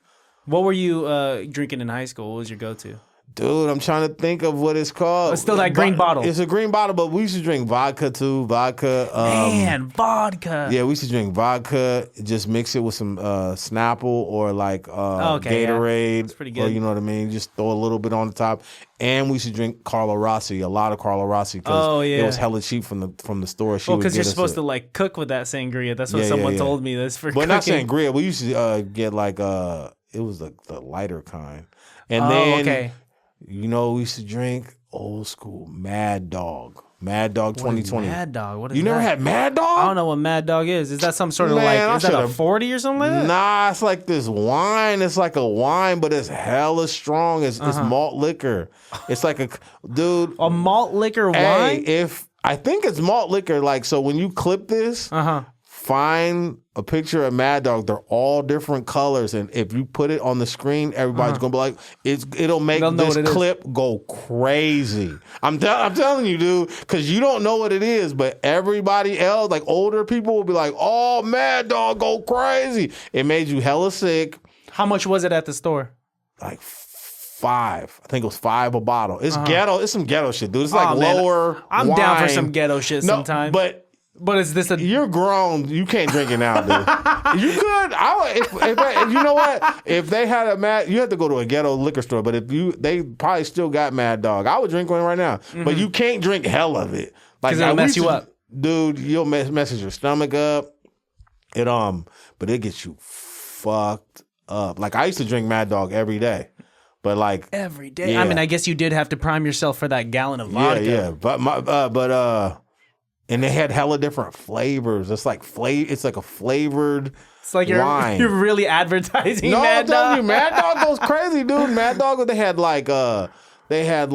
What were you drinking in high school? What was your go-to? Dude, I'm trying to think of what it's called. It's still that green bottle. It's a green bottle, but we used to drink vodka too. Vodka. Man, vodka. Yeah, we used to drink vodka. Just mix it with some Snapple or like Gatorade. Yeah. That's pretty good. Or, you know what I mean? Just throw a little bit on the top. And we used to drink Carlo Rossi, a lot of Carlo Rossi, because it was hella cheap from the store. Because you're supposed to like cook with that sangria. That's what someone told me. That's for cooking. Not sangria. We used to get like it was the lighter kind. And then we used to drink old school Mad Dog. Mad Dog 2020. Mad Dog? What is you that? never had Mad Dog? I don't know what Mad Dog is. Is that some sort of is that a 40 or something like that? Nah, it's like this wine. It's like a wine, but it's hella strong. It's malt liquor. It's like a malt liquor wine? I think it's malt liquor. Like, so when you clip this, find a picture of Mad Dog. They're all different colors, and if you put it on the screen, everybody's gonna be like, it'll make this clip go crazy. I'm telling you, dude, because you don't know what it is, but everybody else, like older people, will be like, "Oh, Mad Dog, go crazy!" It made you hella sick. How much was it at the store? Like $5. I think it was $5 a bottle. It's ghetto. It's some ghetto shit, dude. It's like lower. I'm wine. down for some ghetto shit sometime. But is this You're grown. You can't drink it now, dude. You could. If you know what? If they had you had to go to a ghetto liquor store. But they probably still got Mad Dog. I would drink one right now. But you can't drink hell of it. Because it'll mess you up, dude. You'll mess your stomach up. But it gets you fucked up. Like I used to drink Mad Dog every day. But like every day. Yeah. I mean, I guess you did have to prime yourself for that gallon of vodka. Yeah. But and they had hella different flavors. It's like a flavored. It's like wine. You're really advertising. No, Mad I'm telling Dog. you, Mad Dog goes crazy, dude. Mad Dog. They had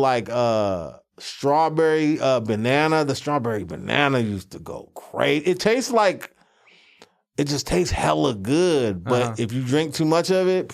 strawberry banana. The strawberry banana used to go crazy. It just tastes hella good. But if you drink too much of it.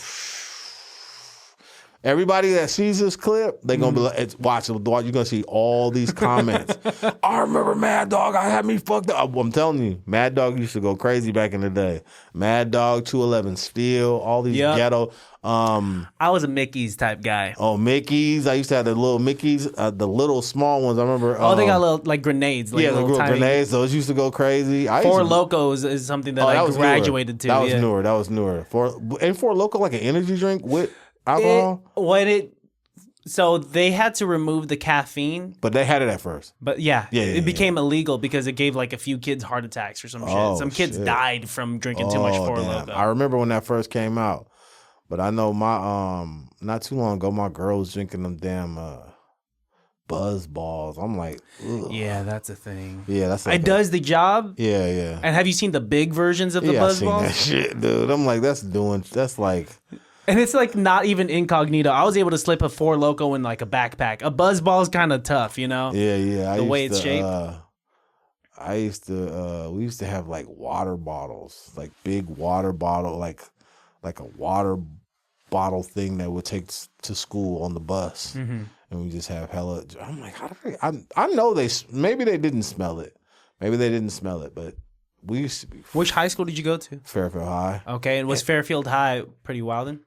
Everybody that sees this clip, they're going to be like, watch, you're going to see all these comments. I remember Mad Dog, I had me fucked up. I'm telling you, Mad Dog used to go crazy back in the day. Mad Dog, 211 Steel, all these ghetto. I was a Mickey's type guy. Oh, Mickey's. I used to have the little Mickey's, the little small ones. I remember. They got little, like grenades. Like the little tiny grenades. Those used to go crazy. Four Locos is something that I graduated to. That was newer. Four Loco, like an energy drink with alcohol? So they had to remove the caffeine. But they had it at first. But it became illegal because it gave like a few kids heart attacks or some shit. Some kids died from drinking too much Four Loko. I remember when that first came out. But I know my not too long ago, my girl was drinking them damn Buzz balls. I'm like, ugh. Yeah, that's a thing. Yeah, that's like it does the job. Yeah. And have you seen the big versions of the Buzz balls? I've seen that shit, dude. I'm like, that's like. And it's like not even incognito. I was able to slip a Four Loko in like a backpack. A Buzz ball is kind of tough, you know? Yeah. The way it's shaped. We used to have like water bottles, like big water bottle, like a water bottle thing that would take to school on the bus. Mm-hmm. And we just have hella. I'm like, how do I know maybe they didn't smell it. But we used to be. Which high school did you go to? Fairfield High. Okay, and was Fairfield High pretty wildin'?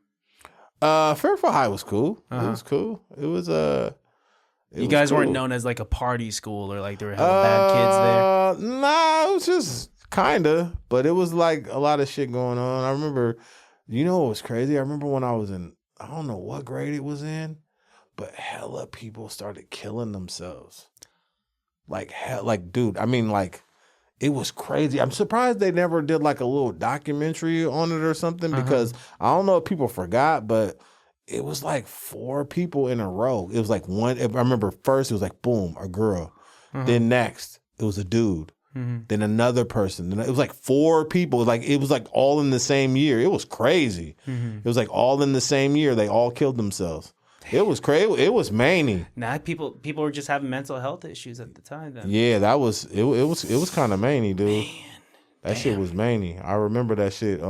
Fairfield High was cool. It was cool. It was you guys weren't known as like a party school or like there were hella bad kids there? Nah, it was just kinda. But it was like a lot of shit going on. I remember, you know what was crazy? I remember when I was in, I don't know what grade it was in, but hella people started killing themselves. Dude, I mean, like, it was crazy. I'm surprised they never did like a little documentary on it or something because I don't know if people forgot, but it was like 4 people in a row. It was like one. I remember first it was like boom, a girl. Then next it was a dude. Then another person. Then it was like 4 people. Like it was like all in the same year. It was crazy. It was like all in the same year. They all killed themselves. It was crazy. It was many. Nah, people were just having mental health issues at the time. Then. Yeah, that was it. It was kind of many, dude. That shit was many. I remember that shit.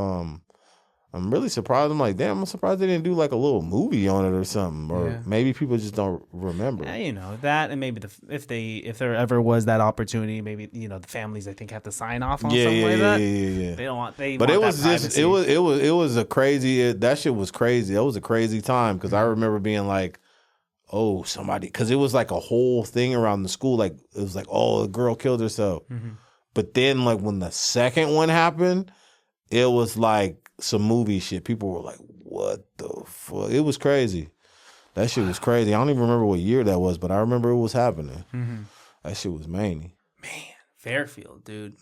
I'm really surprised. I'm like, damn, I'm surprised they didn't do like a little movie on it or something. Or maybe people just don't remember. Yeah, you know, that, and maybe if there ever was that opportunity, maybe, you know, the families, I think, have to sign off on something like that. Yeah. They don't want, but But it was just it was a crazy, that shit was crazy. That was a crazy time because I remember being like, oh, somebody, because it was like a whole thing around the school. Like it was like, oh, a girl killed herself. But then like when the second one happened, it was like some movie shit. People were like, what the fuck? It was crazy. That shit was crazy. I don't even remember what year that was, but I remember it was happening. That shit was many. Man, Fairfield, dude.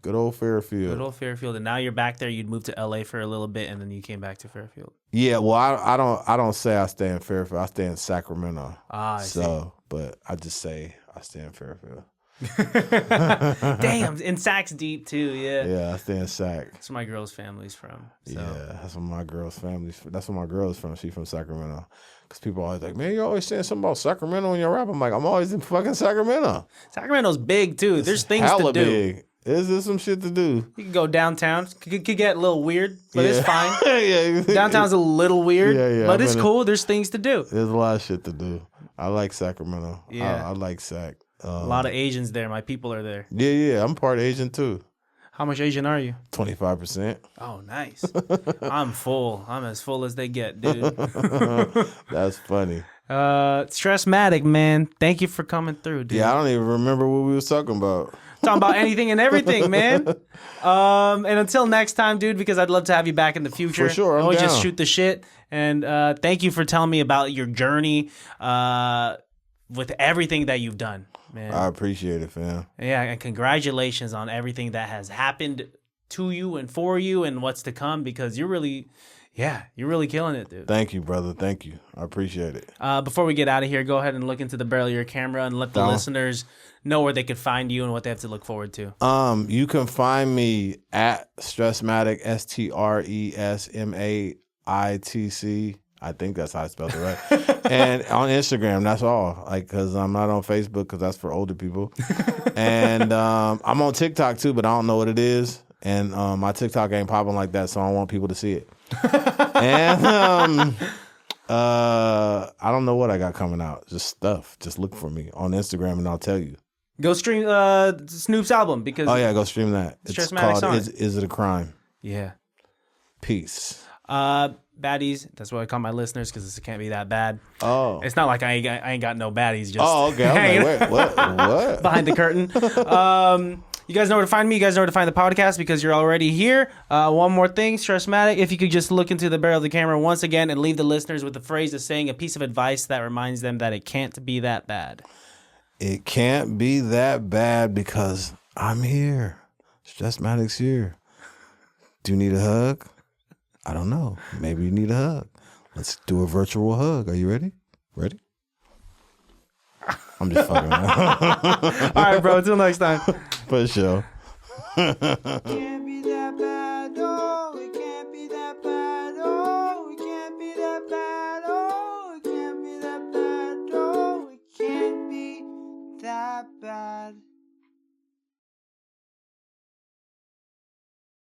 Good old Fairfield. Good old Fairfield. And now you're back there. You'd moved to LA for a little bit, and then you came back to Fairfield. Yeah, well, I don't say I stay in Fairfield. I stay in Sacramento. I see. But I just say I stay in Fairfield. Damn, and Sac's deep too. Yeah, I stay in Sac. That's where my girl's family's from. So. Yeah, that's where my girl's family's. That's where my girl's from. She's from Sacramento. Because people always like, man, you're always saying something about Sacramento in your rap. I'm like, I'm always in fucking Sacramento. Sacramento's big too. There's things Hella to do. big. There's some shit to do. You can go downtown. Could get a little weird, but it's fine. Yeah. Downtown's a little weird, but it's cool. There's things to do. There's a lot of shit to do. I like Sacramento. Yeah. I like Sac. A lot of Asians there. My people are there. Yeah. I'm part Asian too. How much Asian are you? 25%. Oh, nice. I'm full. I'm as full as they get, dude. That's funny. Stresmatic, man. Thank you for coming through, dude. Yeah, I don't even remember what we was talking about. Talking about anything and everything, man. And until next time, dude, because I'd love to have you back in the future. For sure, I'm always down. Just shoot the shit. And thank you for telling me about your journey with everything that you've done, man. I appreciate it, fam. Yeah, and congratulations on everything that has happened to you and for you and what's to come, because you're really killing it, dude. Thank you, brother. Thank you. I appreciate it. Before we get out of here, go ahead and look into the barrel of your camera and let the listeners know where they could find you and what they have to look forward to. You can find me at Stresmatic, STRESMAITC. I think that's how I spelled it right. And on Instagram, that's all. Like, because I'm not on Facebook because that's for older people. And I'm on TikTok too, but I don't know what it is. And my TikTok ain't popping like that, so I don't want people to see it. And I don't know what I got coming out. Just stuff. Just look for me on Instagram and I'll tell you. Go stream Snoop's album because Go stream that. It's Stresmatic called Is It a Crime? Yeah. Peace. Baddies. That's what I call my listeners because it can't be that bad. Oh. It's not like I ain't got no baddies. Just okay. I'm like, wait, what? Behind the curtain. You guys know where to find me. You guys know where to find the podcast because you're already here. One more thing, Stresmatic, if you could just look into the barrel of the camera once again and leave the listeners with the phrase of saying a piece of advice that reminds them that it can't be that bad. It can't be that bad because I'm here. Stresmatic's here. Do you need a hug? I don't know. Maybe you need a hug. Let's do a virtual hug. Are you ready? Ready? I'm just fucking around. All right, bro. Until next time. For sure. Can't be that bad, oh, it can't be that bad, oh, it can't be that bad, oh, it can't be that bad, oh, it can't be that bad.